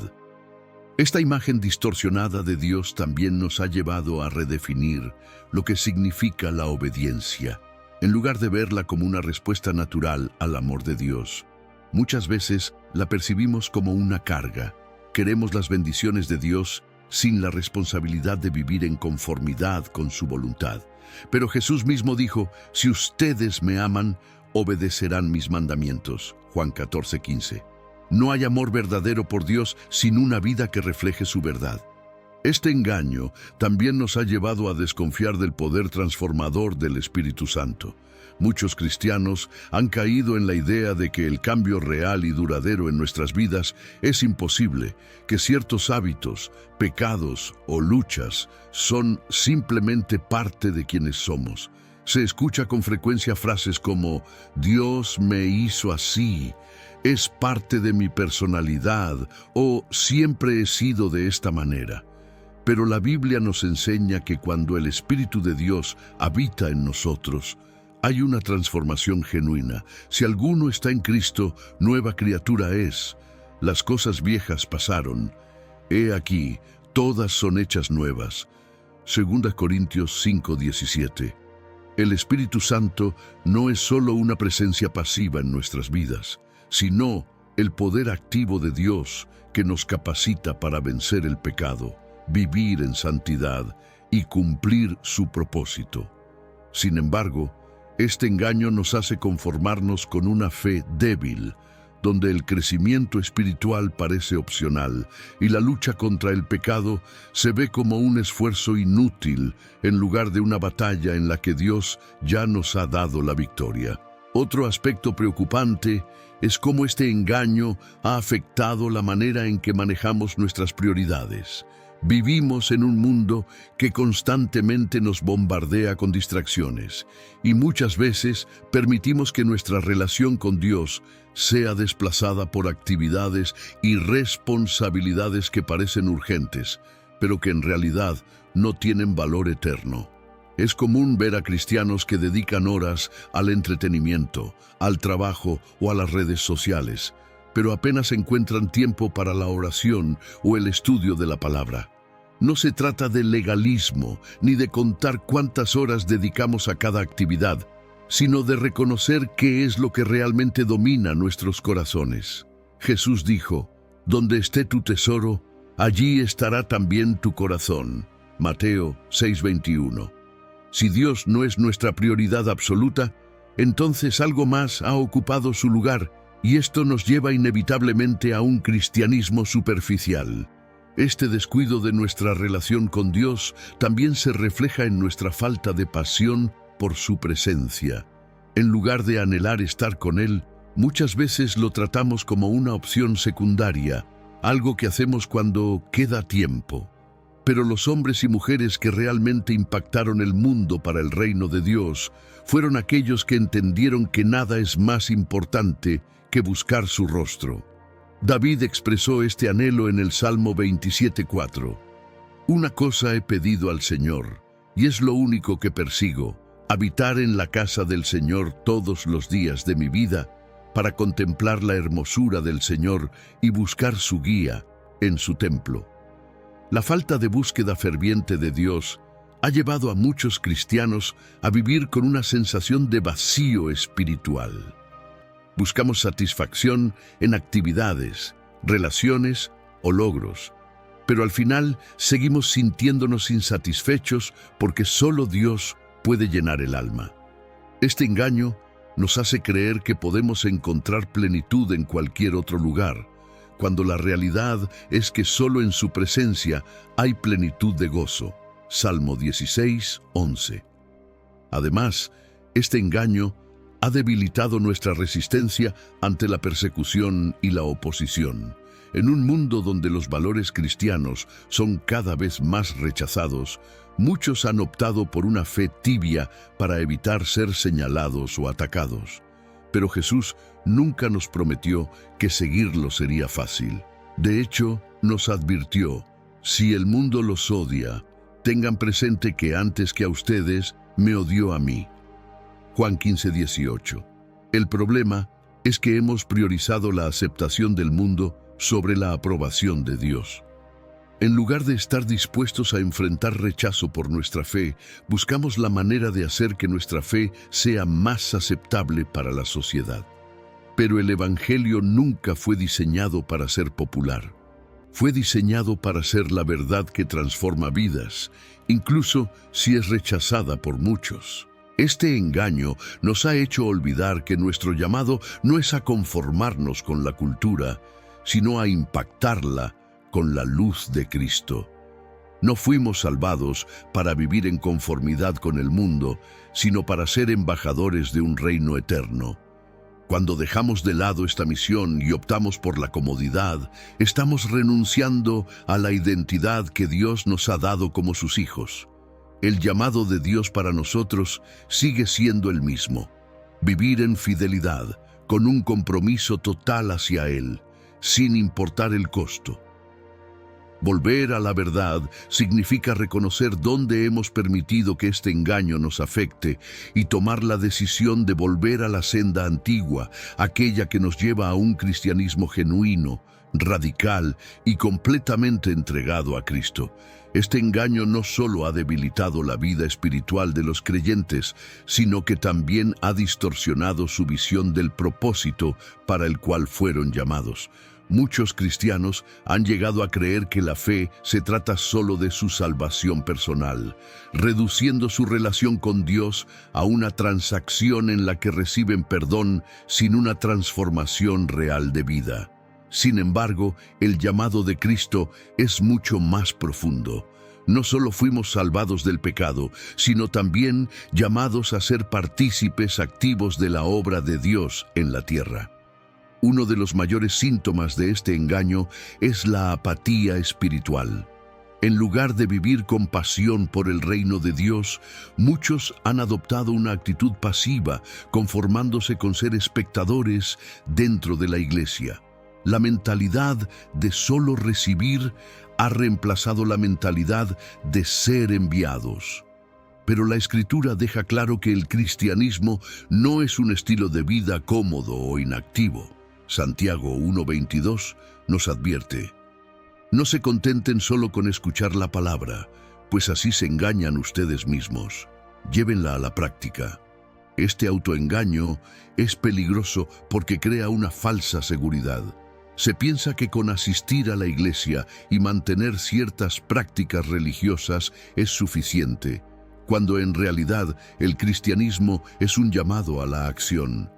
Esta imagen distorsionada de Dios también nos ha llevado a redefinir lo que significa la obediencia, en lugar de verla como una respuesta natural al amor de Dios. Muchas veces la percibimos como una carga. Queremos las bendiciones de Dios sin la responsabilidad de vivir en conformidad con su voluntad. Pero Jesús mismo dijo: «Si ustedes me aman, obedecerán mis mandamientos». Juan 14:15. No hay amor verdadero por Dios sin una vida que refleje su verdad. Este engaño también nos ha llevado a desconfiar del poder transformador del Espíritu Santo. Muchos cristianos han caído en la idea de que el cambio real y duradero en nuestras vidas es imposible, que ciertos hábitos, pecados o luchas son simplemente parte de quienes somos. Se escucha con frecuencia frases como: «Dios me hizo así», «es parte de mi personalidad» o «siempre he sido de esta manera». Pero la Biblia nos enseña que cuando el Espíritu de Dios habita en nosotros, hay una transformación genuina. Si alguno está en Cristo, nueva criatura es. Las cosas viejas pasaron. He aquí, todas son hechas nuevas. 2 Corintios 5:17. El Espíritu Santo no es solo una presencia pasiva en nuestras vidas, sino el poder activo de Dios que nos capacita para vencer el pecado, vivir en santidad y cumplir su propósito. Sin embargo, este engaño nos hace conformarnos con una fe débil, donde el crecimiento espiritual parece opcional y la lucha contra el pecado se ve como un esfuerzo inútil en lugar de una batalla en la que Dios ya nos ha dado la victoria. Otro aspecto preocupante es cómo este engaño ha afectado la manera en que manejamos nuestras prioridades. Vivimos en un mundo que constantemente nos bombardea con distracciones y muchas veces permitimos que nuestra relación con Dios sea desplazada por actividades y responsabilidades que parecen urgentes, pero que en realidad no tienen valor eterno. Es común ver a cristianos que dedican horas al entretenimiento, al trabajo o a las redes sociales, pero apenas encuentran tiempo para la oración o el estudio de la palabra. No se trata de legalismo ni de contar cuántas horas dedicamos a cada actividad, sino de reconocer qué es lo que realmente domina nuestros corazones. Jesús dijo: «Donde esté tu tesoro, allí estará también tu corazón». Mateo 6:21. Si Dios no es nuestra prioridad absoluta, entonces algo más ha ocupado su lugar, y esto nos lleva inevitablemente a un cristianismo superficial. Este descuido de nuestra relación con Dios también se refleja en nuestra falta de pasión por su presencia. En lugar de anhelar estar con Él, muchas veces lo tratamos como una opción secundaria, algo que hacemos cuando queda tiempo. Pero los hombres y mujeres que realmente impactaron el mundo para el reino de Dios fueron aquellos que entendieron que nada es más importante que buscar su rostro. David expresó este anhelo en el Salmo 27:4. «Una cosa he pedido al Señor, y es lo único que persigo, habitar en la casa del Señor todos los días de mi vida, para contemplar la hermosura del Señor y buscar su guía en su templo». La falta de búsqueda ferviente de Dios ha llevado a muchos cristianos a vivir con una sensación de vacío espiritual. Buscamos satisfacción en actividades, relaciones o logros, pero al final seguimos sintiéndonos insatisfechos porque solo Dios puede llenar el alma. Este engaño nos hace creer que podemos encontrar plenitud en cualquier otro lugar, cuando la realidad es que solo en su presencia hay plenitud de gozo. Salmo 16:11. Además, este engaño ha debilitado nuestra resistencia ante la persecución y la oposición. En un mundo donde los valores cristianos son cada vez más rechazados, muchos han optado por una fe tibia para evitar ser señalados o atacados. Pero Jesús nunca nos prometió que seguirlo sería fácil. De hecho, nos advirtió: «Si el mundo los odia, tengan presente que antes que a ustedes, me odió a mí». Juan 15:18. El problema es que hemos priorizado la aceptación del mundo sobre la aprobación de Dios. En lugar de estar dispuestos a enfrentar rechazo por nuestra fe, buscamos la manera de hacer que nuestra fe sea más aceptable para la sociedad. Pero el Evangelio nunca fue diseñado para ser popular. Fue diseñado para ser la verdad que transforma vidas, incluso si es rechazada por muchos. Este engaño nos ha hecho olvidar que nuestro llamado no es a conformarnos con la cultura, sino a impactarla con la luz de Cristo. No fuimos salvados para vivir en conformidad con el mundo, sino para ser embajadores de un reino eterno. Cuando dejamos de lado esta misión y optamos por la comodidad, estamos renunciando a la identidad que Dios nos ha dado como sus hijos. El llamado de Dios para nosotros sigue siendo el mismo: vivir en fidelidad, con un compromiso total hacia Él, sin importar el costo. Volver a la verdad significa reconocer dónde hemos permitido que este engaño nos afecte y tomar la decisión de volver a la senda antigua, aquella que nos lleva a un cristianismo genuino, radical y completamente entregado a Cristo. Este engaño no solo ha debilitado la vida espiritual de los creyentes, sino que también ha distorsionado su visión del propósito para el cual fueron llamados. Muchos cristianos han llegado a creer que la fe se trata solo de su salvación personal, reduciendo su relación con Dios a una transacción en la que reciben perdón sin una transformación real de vida. Sin embargo, el llamado de Cristo es mucho más profundo. No solo fuimos salvados del pecado, sino también llamados a ser partícipes activos de la obra de Dios en la tierra. Uno de los mayores síntomas de este engaño es la apatía espiritual. En lugar de vivir con pasión por el reino de Dios, muchos han adoptado una actitud pasiva, conformándose con ser espectadores dentro de la iglesia. La mentalidad de solo recibir ha reemplazado la mentalidad de ser enviados. Pero la Escritura deja claro que el cristianismo no es un estilo de vida cómodo o inactivo. Santiago 1:22 nos advierte: «No se contenten solo con escuchar la palabra, pues así se engañan ustedes mismos. Llévenla a la práctica». Este autoengaño es peligroso porque crea una falsa seguridad. Se piensa que con asistir a la iglesia y mantener ciertas prácticas religiosas es suficiente, cuando en realidad el cristianismo es un llamado a la acción.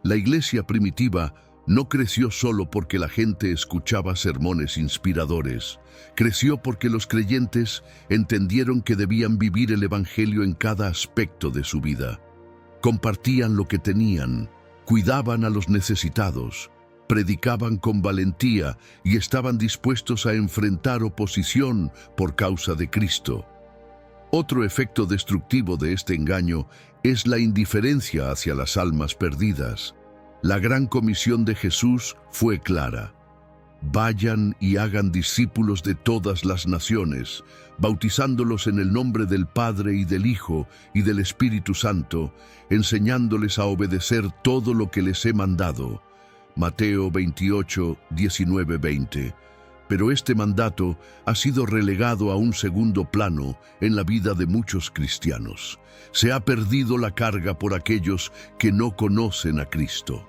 La iglesia primitiva no creció solo porque la gente escuchaba sermones inspiradores. Creció porque los creyentes entendieron que debían vivir el evangelio en cada aspecto de su vida. Compartían lo que tenían, cuidaban a los necesitados, predicaban con valentía y estaban dispuestos a enfrentar oposición por causa de Cristo. Otro efecto destructivo de este engaño es la indiferencia hacia las almas perdidas. La gran comisión de Jesús fue clara: vayan y hagan discípulos de todas las naciones, bautizándolos en el nombre del Padre y del Hijo y del Espíritu Santo, enseñándoles a obedecer todo lo que les he mandado. Mateo 28, 19, 20. Pero este mandato ha sido relegado a un segundo plano en la vida de muchos cristianos. Se ha perdido la carga por aquellos que no conocen a Cristo.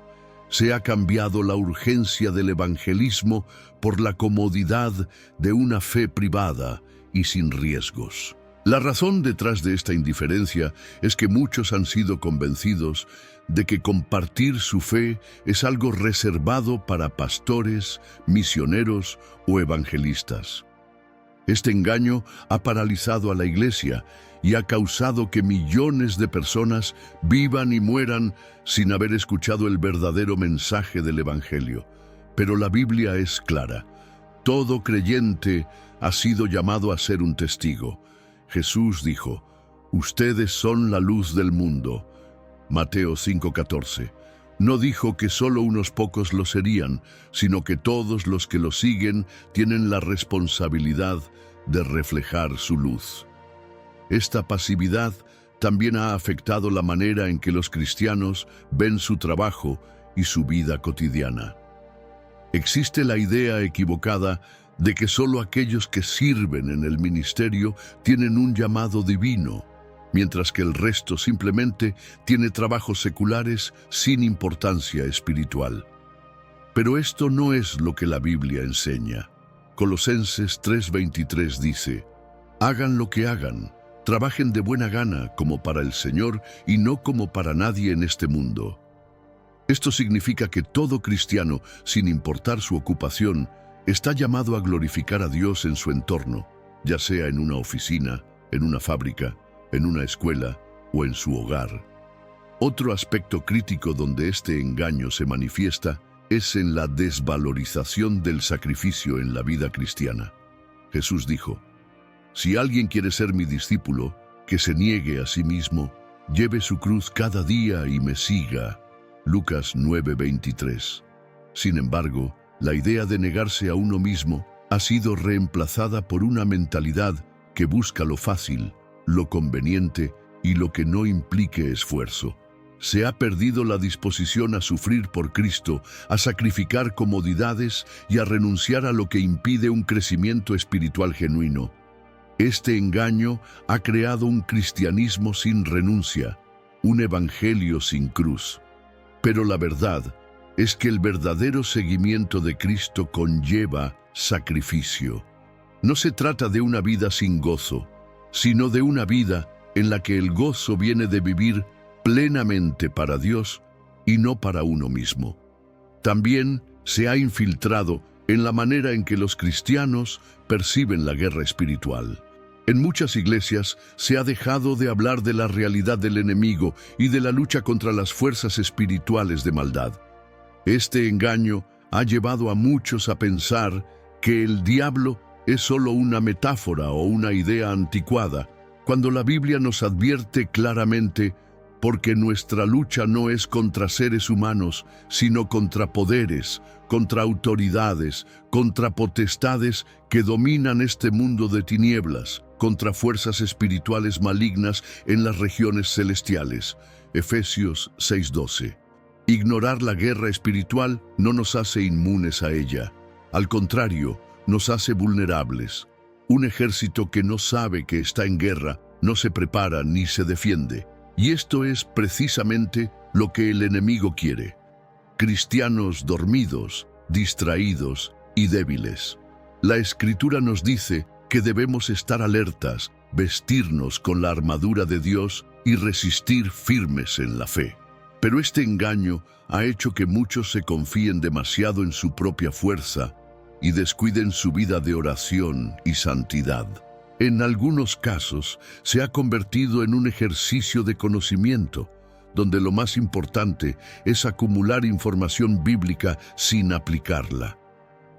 Se ha cambiado la urgencia del evangelismo por la comodidad de una fe privada y sin riesgos. La razón detrás de esta indiferencia es que muchos han sido convencidos de que compartir su fe es algo reservado para pastores, misioneros o evangelistas. Este engaño ha paralizado a la iglesia y ha causado que millones de personas vivan y mueran sin haber escuchado el verdadero mensaje del Evangelio. Pero la Biblia es clara: todo creyente ha sido llamado a ser un testigo. Jesús dijo: ustedes son la luz del mundo. Mateo 5:14. No dijo que solo unos pocos lo serían, sino que todos los que lo siguen tienen la responsabilidad de reflejar su luz. Esta pasividad también ha afectado la manera en que los cristianos ven su trabajo y su vida cotidiana. Existe la idea equivocada de que solo aquellos que sirven en el ministerio tienen un llamado divino, mientras que el resto simplemente tiene trabajos seculares sin importancia espiritual. Pero esto no es lo que la Biblia enseña. Colosenses 3:23 dice: hagan lo que hagan, trabajen de buena gana como para el Señor y no como para nadie en este mundo. Esto significa que todo cristiano, sin importar su ocupación, está llamado a glorificar a Dios en su entorno, ya sea en una oficina, en una fábrica, en una escuela o en su hogar. Otro aspecto crítico donde este engaño se manifiesta es en la desvalorización del sacrificio en la vida cristiana. Jesús dijo: si alguien quiere ser mi discípulo, que se niegue a sí mismo, lleve su cruz cada día y me siga. Lucas 9:23. Sin embargo, la idea de negarse a uno mismo ha sido reemplazada por una mentalidad que busca lo fácil, lo conveniente y lo que no implique esfuerzo. Se ha perdido la disposición a sufrir por Cristo, a sacrificar comodidades y a renunciar a lo que impide un crecimiento espiritual genuino. Este engaño ha creado un cristianismo sin renuncia, un evangelio sin cruz. Pero la verdad es que el verdadero seguimiento de Cristo conlleva sacrificio. No se trata de una vida sin gozo, sino de una vida en la que el gozo viene de vivir plenamente para Dios y no para uno mismo. También se ha infiltrado en la manera en que los cristianos perciben la guerra espiritual. En muchas iglesias se ha dejado de hablar de la realidad del enemigo y de la lucha contra las fuerzas espirituales de maldad. Este engaño ha llevado a muchos a pensar que el diablo es solo una metáfora o una idea anticuada, cuando la Biblia nos advierte claramente: porque nuestra lucha no es contra seres humanos, sino contra poderes, contra autoridades, contra potestades que dominan este mundo de tinieblas, contra fuerzas espirituales malignas en las regiones celestiales. Efesios 6:12. Ignorar la guerra espiritual no nos hace inmunes a ella. Al contrario, nos hace vulnerables. Un ejército que no sabe que está en guerra no se prepara ni se defiende. Y esto es precisamente lo que el enemigo quiere. Cristianos dormidos, distraídos y débiles. La Escritura nos dice que debemos estar alertas, vestirnos con la armadura de Dios y resistir firmes en la fe. Pero este engaño ha hecho que muchos se confíen demasiado en su propia fuerza y descuiden su vida de oración y santidad. En algunos casos se ha convertido en un ejercicio de conocimiento, donde lo más importante es acumular información bíblica sin aplicarla.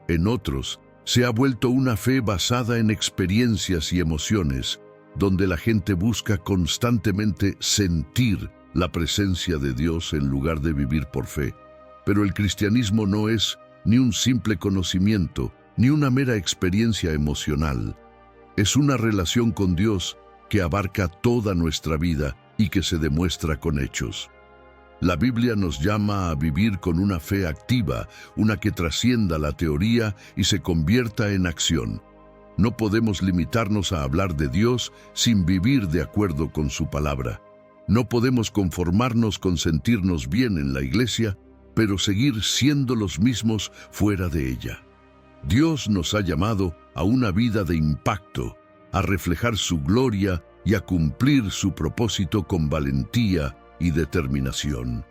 En otros, se ha vuelto una fe basada en experiencias y emociones, donde la gente busca constantemente sentir la presencia de Dios en lugar de vivir por fe. Pero el cristianismo no es ni un simple conocimiento, ni una mera experiencia emocional. Es una relación con Dios que abarca toda nuestra vida y que se demuestra con hechos. La Biblia nos llama a vivir con una fe activa, una que trascienda la teoría y se convierta en acción. No podemos limitarnos a hablar de Dios sin vivir de acuerdo con su palabra. No podemos conformarnos con sentirnos bien en la iglesia, pero seguir siendo los mismos fuera de ella. Dios nos ha llamado a una vida de impacto, a reflejar su gloria y a cumplir su propósito con valentía y determinación.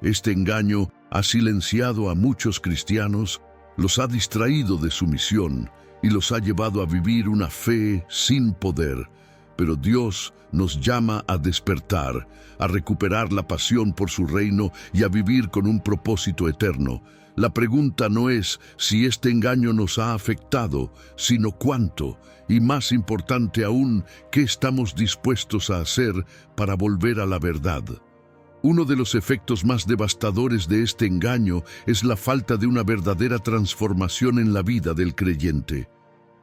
Este engaño ha silenciado a muchos cristianos, los ha distraído de su misión y los ha llevado a vivir una fe sin poder. Pero Dios nos llama a despertar, a recuperar la pasión por su reino y a vivir con un propósito eterno. La pregunta no es si este engaño nos ha afectado, sino cuánto, y más importante aún, qué estamos dispuestos a hacer para volver a la verdad. Uno de los efectos más devastadores de este engaño es la falta de una verdadera transformación en la vida del creyente.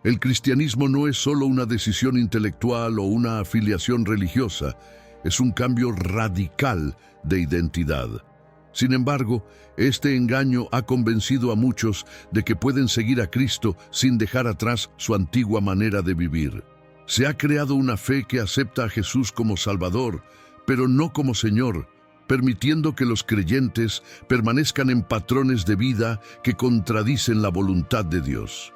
El cristianismo no es solo una decisión intelectual o una afiliación religiosa, es un cambio radical de identidad. Sin embargo, este engaño ha convencido a muchos de que pueden seguir a Cristo sin dejar atrás su antigua manera de vivir. Se ha creado una fe que acepta a Jesús como Salvador, pero no como Señor, permitiendo que los creyentes permanezcan en patrones de vida que contradicen la voluntad de Dios.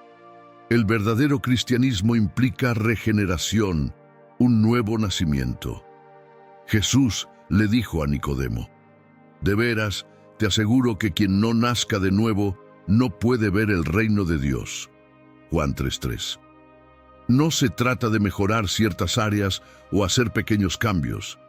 El verdadero cristianismo implica regeneración, un nuevo nacimiento. Jesús le dijo a Nicodemo: «De veras, te aseguro que quien no nazca de nuevo no puede ver el reino de Dios». Juan 3:3. No se trata de mejorar ciertas áreas o hacer pequeños cambios,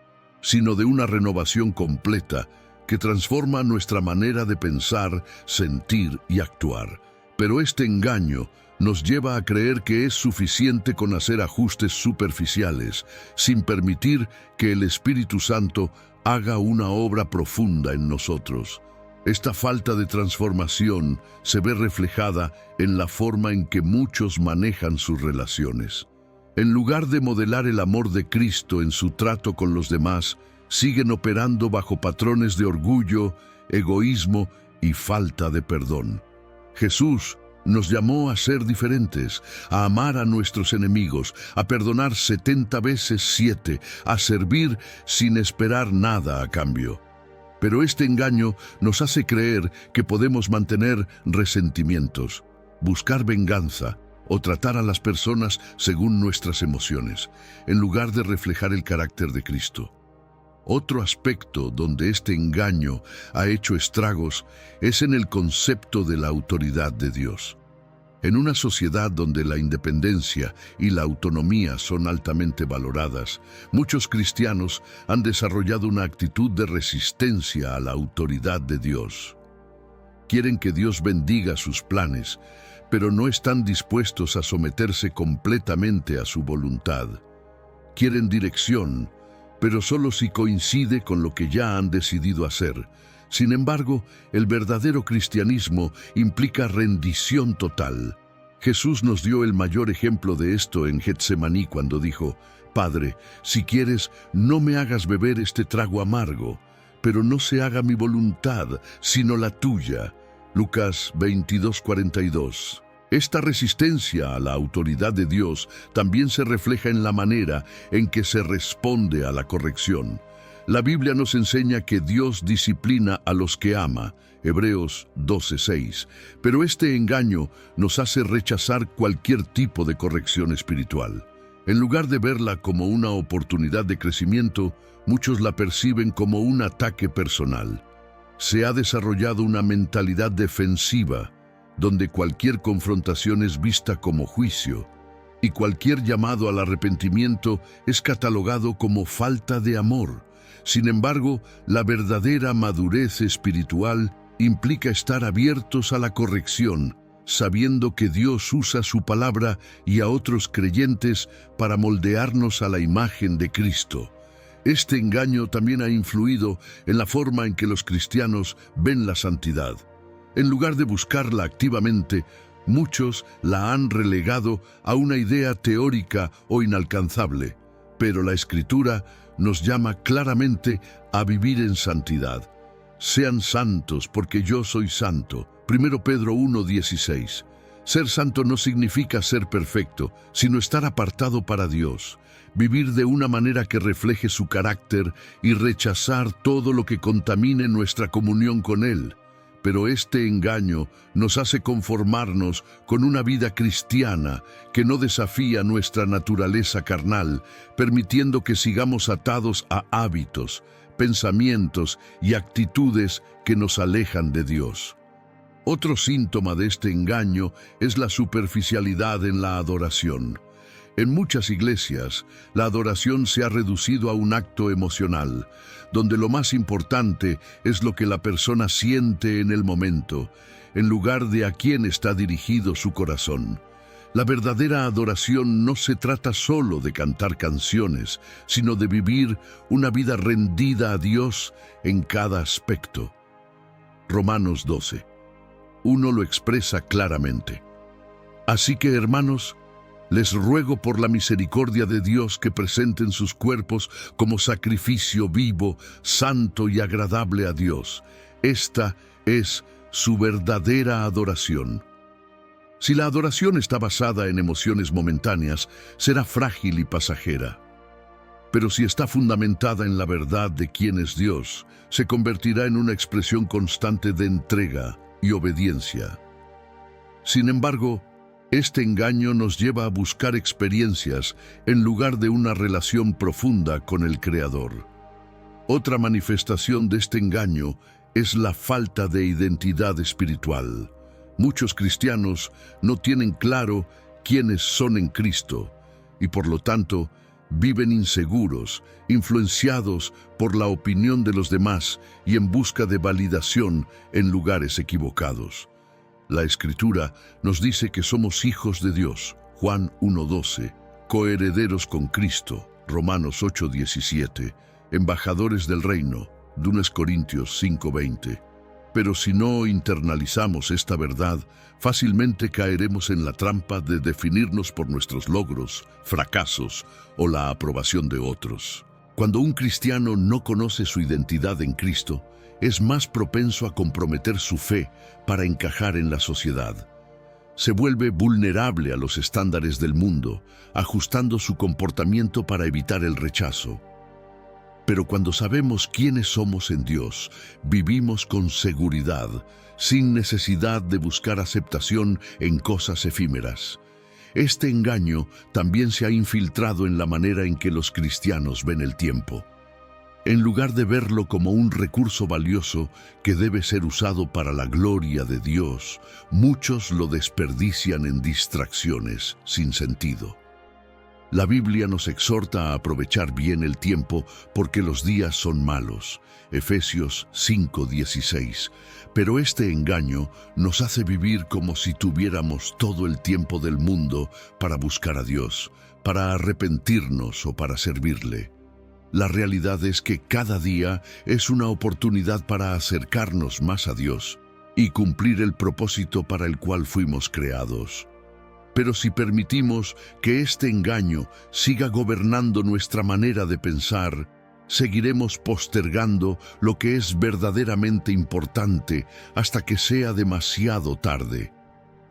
sino de una renovación completa que transforma nuestra manera de pensar, sentir y actuar. Pero este engaño nos lleva a creer que es suficiente con hacer ajustes superficiales, sin permitir que el Espíritu Santo haga una obra profunda en nosotros. Esta falta de transformación se ve reflejada en la forma en que muchos manejan sus relaciones. En lugar de modelar el amor de Cristo en su trato con los demás, siguen operando bajo patrones de orgullo, egoísmo y falta de perdón. Jesús nos llamó a ser diferentes, a amar a nuestros enemigos, a perdonar 70 veces 7, a servir sin esperar nada a cambio. Pero este engaño nos hace creer que podemos mantener resentimientos, buscar venganza o tratar a las personas según nuestras emociones, en lugar de reflejar el carácter de Cristo. Otro aspecto donde este engaño ha hecho estragos es en el concepto de la autoridad de Dios. En una sociedad donde la independencia y la autonomía son altamente valoradas, muchos cristianos han desarrollado una actitud de resistencia a la autoridad de Dios. Quieren que Dios bendiga sus planes, pero no están dispuestos a someterse completamente a su voluntad. Quieren dirección, pero solo si coincide con lo que ya han decidido hacer. Sin embargo, el verdadero cristianismo implica rendición total. Jesús nos dio el mayor ejemplo de esto en Getsemaní cuando dijo: «Padre, si quieres, no me hagas beber este trago amargo, pero no se haga mi voluntad, sino la tuya». Lucas 22:42. Esta resistencia a la autoridad de Dios también se refleja en la manera en que se responde a la corrección. La Biblia nos enseña que Dios disciplina a los que ama, Hebreos 12:6, pero este engaño nos hace rechazar cualquier tipo de corrección espiritual. En lugar de verla como una oportunidad de crecimiento, muchos la perciben como un ataque personal. Se ha desarrollado una mentalidad defensiva, donde cualquier confrontación es vista como juicio, y cualquier llamado al arrepentimiento es catalogado como falta de amor. Sin embargo, la verdadera madurez espiritual implica estar abiertos a la corrección, sabiendo que Dios usa su palabra y a otros creyentes para moldearnos a la imagen de Cristo. Este engaño también ha influido en la forma en que los cristianos ven la santidad. En lugar de buscarla activamente, muchos la han relegado a una idea teórica o inalcanzable, pero la Escritura nos llama claramente a vivir en santidad. Sean santos porque yo soy santo. 1 Pedro 1:16. Ser santo no significa ser perfecto, sino estar apartado para Dios, vivir de una manera que refleje su carácter y rechazar todo lo que contamine nuestra comunión con Él. Pero este engaño nos hace conformarnos con una vida cristiana que no desafía nuestra naturaleza carnal, permitiendo que sigamos atados a hábitos, pensamientos y actitudes que nos alejan de Dios. Otro síntoma de este engaño es la superficialidad en la adoración. En muchas iglesias, la adoración se ha reducido a un acto emocional, donde lo más importante es lo que la persona siente en el momento, en lugar de a quién está dirigido su corazón. La verdadera adoración no se trata solo de cantar canciones, sino de vivir una vida rendida a Dios en cada aspecto. Romanos 12:1 lo expresa claramente. Así que, hermanos, les ruego por la misericordia de Dios que presenten sus cuerpos como sacrificio vivo, santo y agradable a Dios. Esta es su verdadera adoración. Si la adoración está basada en emociones momentáneas, será frágil y pasajera. Pero si está fundamentada en la verdad de quién es Dios, se convertirá en una expresión constante de entrega y obediencia. Sin embargo, este engaño nos lleva a buscar experiencias en lugar de una relación profunda con el Creador. Otra manifestación de este engaño es la falta de identidad espiritual. Muchos cristianos no tienen claro quiénes son en Cristo y por lo tanto viven inseguros, influenciados por la opinión de los demás y en busca de validación en lugares equivocados. La Escritura nos dice que somos hijos de Dios, Juan 1:12, coherederos con Cristo, Romanos 8:17, embajadores del reino, 2 Corintios 5:20. Pero si no internalizamos esta verdad, fácilmente caeremos en la trampa de definirnos por nuestros logros, fracasos o la aprobación de otros. Cuando un cristiano no conoce su identidad en Cristo, es más propenso a comprometer su fe para encajar en la sociedad. Se vuelve vulnerable a los estándares del mundo, ajustando su comportamiento para evitar el rechazo. Pero cuando sabemos quiénes somos en Dios, vivimos con seguridad, sin necesidad de buscar aceptación en cosas efímeras. Este engaño también se ha infiltrado en la manera en que los cristianos ven el tiempo. En lugar de verlo como un recurso valioso que debe ser usado para la gloria de Dios, muchos lo desperdician en distracciones sin sentido. La Biblia nos exhorta a aprovechar bien el tiempo porque los días son malos. Efesios 5:16. Pero este engaño nos hace vivir como si tuviéramos todo el tiempo del mundo para buscar a Dios, para arrepentirnos o para servirle. La realidad es que cada día es una oportunidad para acercarnos más a Dios y cumplir el propósito para el cual fuimos creados. Pero si permitimos que este engaño siga gobernando nuestra manera de pensar, seguiremos postergando lo que es verdaderamente importante hasta que sea demasiado tarde.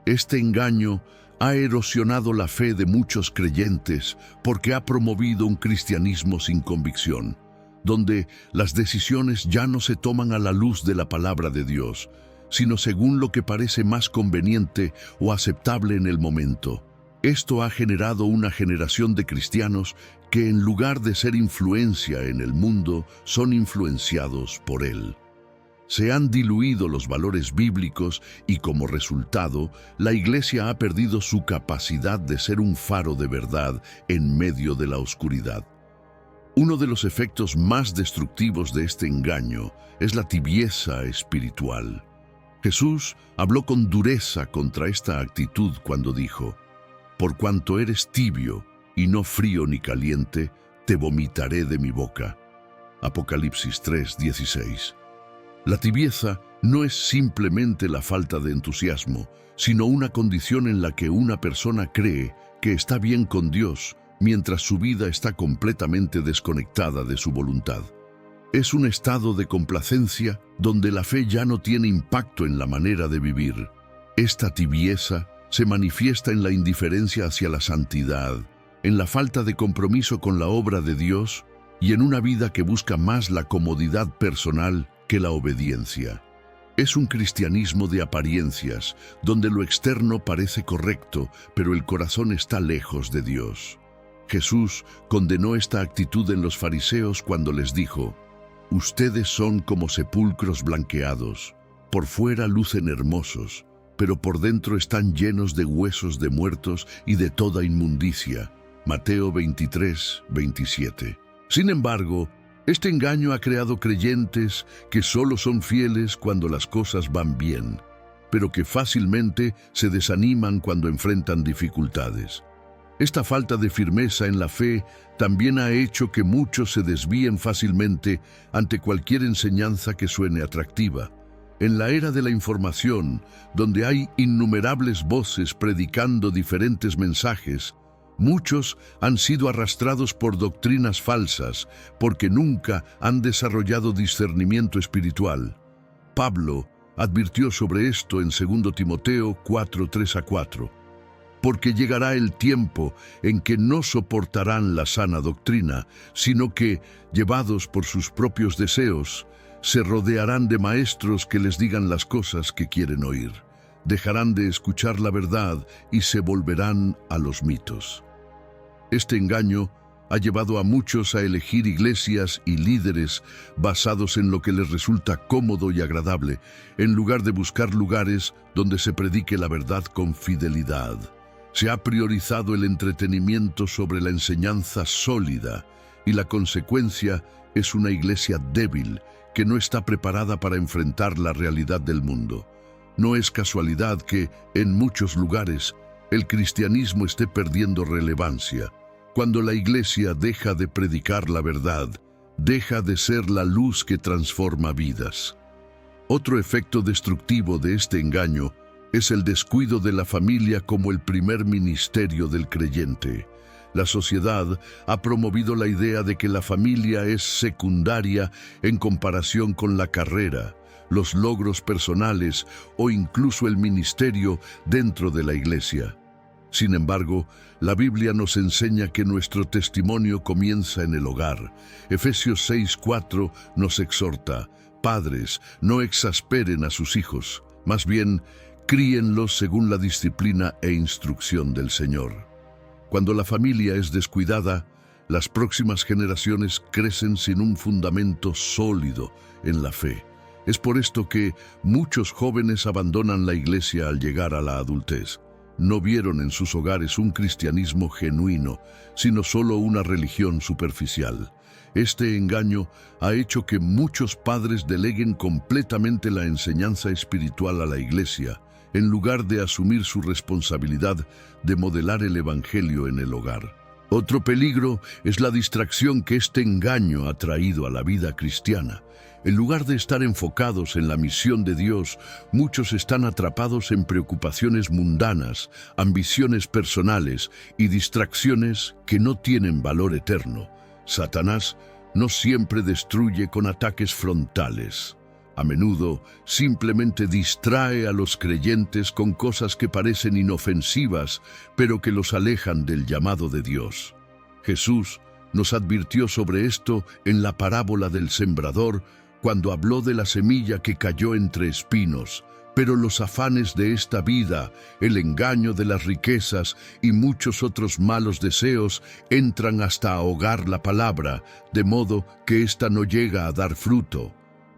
Este engaño ha erosionado la fe de muchos creyentes porque ha promovido un cristianismo sin convicción. donde las decisiones ya no se toman a la luz de la palabra de Dios, sino según lo que parece más conveniente o aceptable en el momento. Esto ha generado una generación de cristianos que en lugar de ser influencia en el mundo, son influenciados por él. Se han diluido los valores bíblicos y como resultado, la Iglesia ha perdido su capacidad de ser un faro de verdad en medio de la oscuridad. Uno de los efectos más destructivos de este engaño es la tibieza espiritual. Jesús habló con dureza contra esta actitud cuando dijo: «Por cuanto eres tibio y no frío ni caliente, te vomitaré de mi boca». Apocalipsis 3:16. La tibieza no es simplemente la falta de entusiasmo, sino una condición en la que una persona cree que está bien con Dios, mientras su vida está completamente desconectada de su voluntad. Es un estado de complacencia donde la fe ya no tiene impacto en la manera de vivir. Esta tibieza se manifiesta en la indiferencia hacia la santidad, en la falta de compromiso con la obra de Dios y en una vida que busca más la comodidad personal que la obediencia. Es un cristianismo de apariencias, donde lo externo parece correcto, pero el corazón está lejos de Dios. Jesús condenó esta actitud en los fariseos cuando les dijo: «Ustedes son como sepulcros blanqueados, por fuera lucen hermosos, pero por dentro están llenos de huesos de muertos y de toda inmundicia». Mateo 23:27. Sin embargo, este engaño ha creado creyentes que solo son fieles cuando las cosas van bien, pero que fácilmente se desaniman cuando enfrentan dificultades. Esta falta de firmeza en la fe también ha hecho que muchos se desvíen fácilmente ante cualquier enseñanza que suene atractiva. En la era de la información, donde hay innumerables voces predicando diferentes mensajes, muchos han sido arrastrados por doctrinas falsas porque nunca han desarrollado discernimiento espiritual. Pablo advirtió sobre esto en 2 Timoteo 4:3-4. «Porque llegará el tiempo en que no soportarán la sana doctrina, sino que, llevados por sus propios deseos, se rodearán de maestros que les digan las cosas que quieren oír. Dejarán de escuchar la verdad y se volverán a los mitos». Este engaño ha llevado a muchos a elegir iglesias y líderes basados en lo que les resulta cómodo y agradable, en lugar de buscar lugares donde se predique la verdad con fidelidad. Se ha priorizado el entretenimiento sobre la enseñanza sólida, y la consecuencia es una iglesia débil que no está preparada para enfrentar la realidad del mundo. No es casualidad que, en muchos lugares, el cristianismo esté perdiendo relevancia. Cuando la iglesia deja de predicar la verdad, deja de ser la luz que transforma vidas. Otro efecto destructivo de este engaño es el descuido de la familia como el primer ministerio del creyente. La sociedad ha promovido la idea de que la familia es secundaria en comparación con la carrera, los logros personales o incluso el ministerio dentro de la iglesia. Sin embargo, la Biblia nos enseña que nuestro testimonio comienza en el hogar. Efesios 6:4 nos exhorta: «Padres, no exasperen a sus hijos, más bien, críenlos según la disciplina e instrucción del Señor». Cuando la familia es descuidada, las próximas generaciones crecen sin un fundamento sólido en la fe. Es por esto que muchos jóvenes abandonan la iglesia al llegar a la adultez. No vieron en sus hogares un cristianismo genuino, sino solo una religión superficial. Este engaño ha hecho que muchos padres deleguen completamente la enseñanza espiritual a la iglesia, en lugar de asumir su responsabilidad de modelar el evangelio en el hogar. Otro peligro es la distracción que este engaño ha traído a la vida cristiana. En lugar de estar enfocados en la misión de Dios, muchos están atrapados en preocupaciones mundanas, ambiciones personales y distracciones que no tienen valor eterno. Satanás no siempre destruye con ataques frontales. A menudo simplemente distrae a los creyentes con cosas que parecen inofensivas, pero que los alejan del llamado de Dios. Jesús nos advirtió sobre esto en la parábola del sembrador, cuando habló de la semilla que cayó entre espinos. Pero los afanes de esta vida, el engaño de las riquezas y muchos otros malos deseos entran hasta ahogar la palabra, de modo que ésta no llega a dar fruto.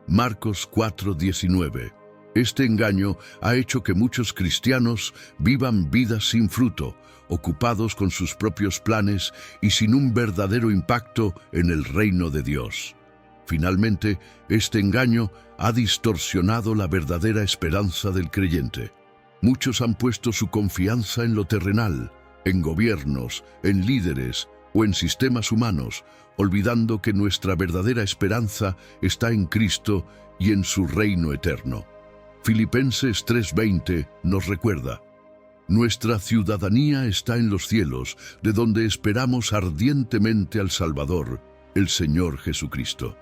Marcos 4:19. Este engaño ha hecho que muchos cristianos vivan vidas sin fruto, ocupados con sus propios planes y sin un verdadero impacto en el reino de Dios. Finalmente, este engaño ha distorsionado la verdadera esperanza del creyente. Muchos han puesto su confianza en lo terrenal, en gobiernos, en líderes o en sistemas humanos, olvidando que nuestra verdadera esperanza está en Cristo y en su reino eterno. Filipenses 3:20 nos recuerda: nuestra ciudadanía está en los cielos, de donde esperamos ardientemente al Salvador, el Señor Jesucristo.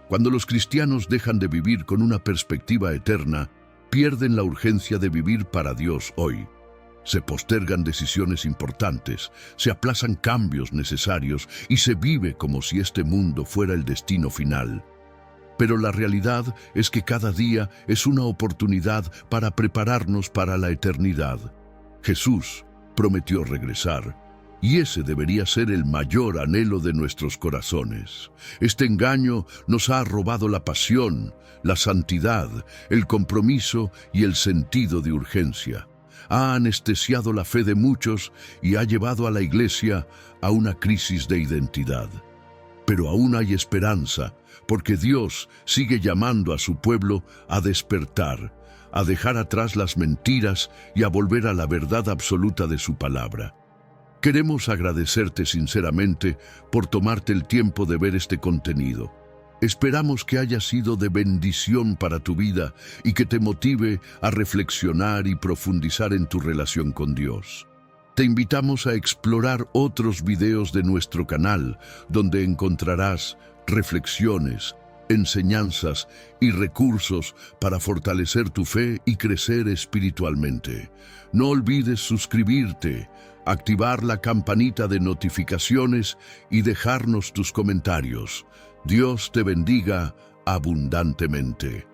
Cuando los cristianos dejan de vivir con una perspectiva eterna, pierden la urgencia de vivir para Dios hoy. Se postergan decisiones importantes, se aplazan cambios necesarios y se vive como si este mundo fuera el destino final. Pero la realidad es que cada día es una oportunidad para prepararnos para la eternidad. Jesús prometió regresar, y ese debería ser el mayor anhelo de nuestros corazones. Este engaño nos ha robado la pasión, la santidad, el compromiso y el sentido de urgencia. Ha anestesiado la fe de muchos y ha llevado a la Iglesia a una crisis de identidad. Pero aún hay esperanza, porque Dios sigue llamando a su pueblo a despertar, a dejar atrás las mentiras y a volver a la verdad absoluta de su palabra. Queremos agradecerte sinceramente por tomarte el tiempo de ver este contenido. Esperamos que haya sido de bendición para tu vida y que te motive a reflexionar y profundizar en tu relación con Dios. Te invitamos a explorar otros videos de nuestro canal, donde encontrarás reflexiones, enseñanzas y recursos para fortalecer tu fe y crecer espiritualmente. No olvides suscribirte, activar la campanita de notificaciones y dejarnos tus comentarios. Dios te bendiga abundantemente.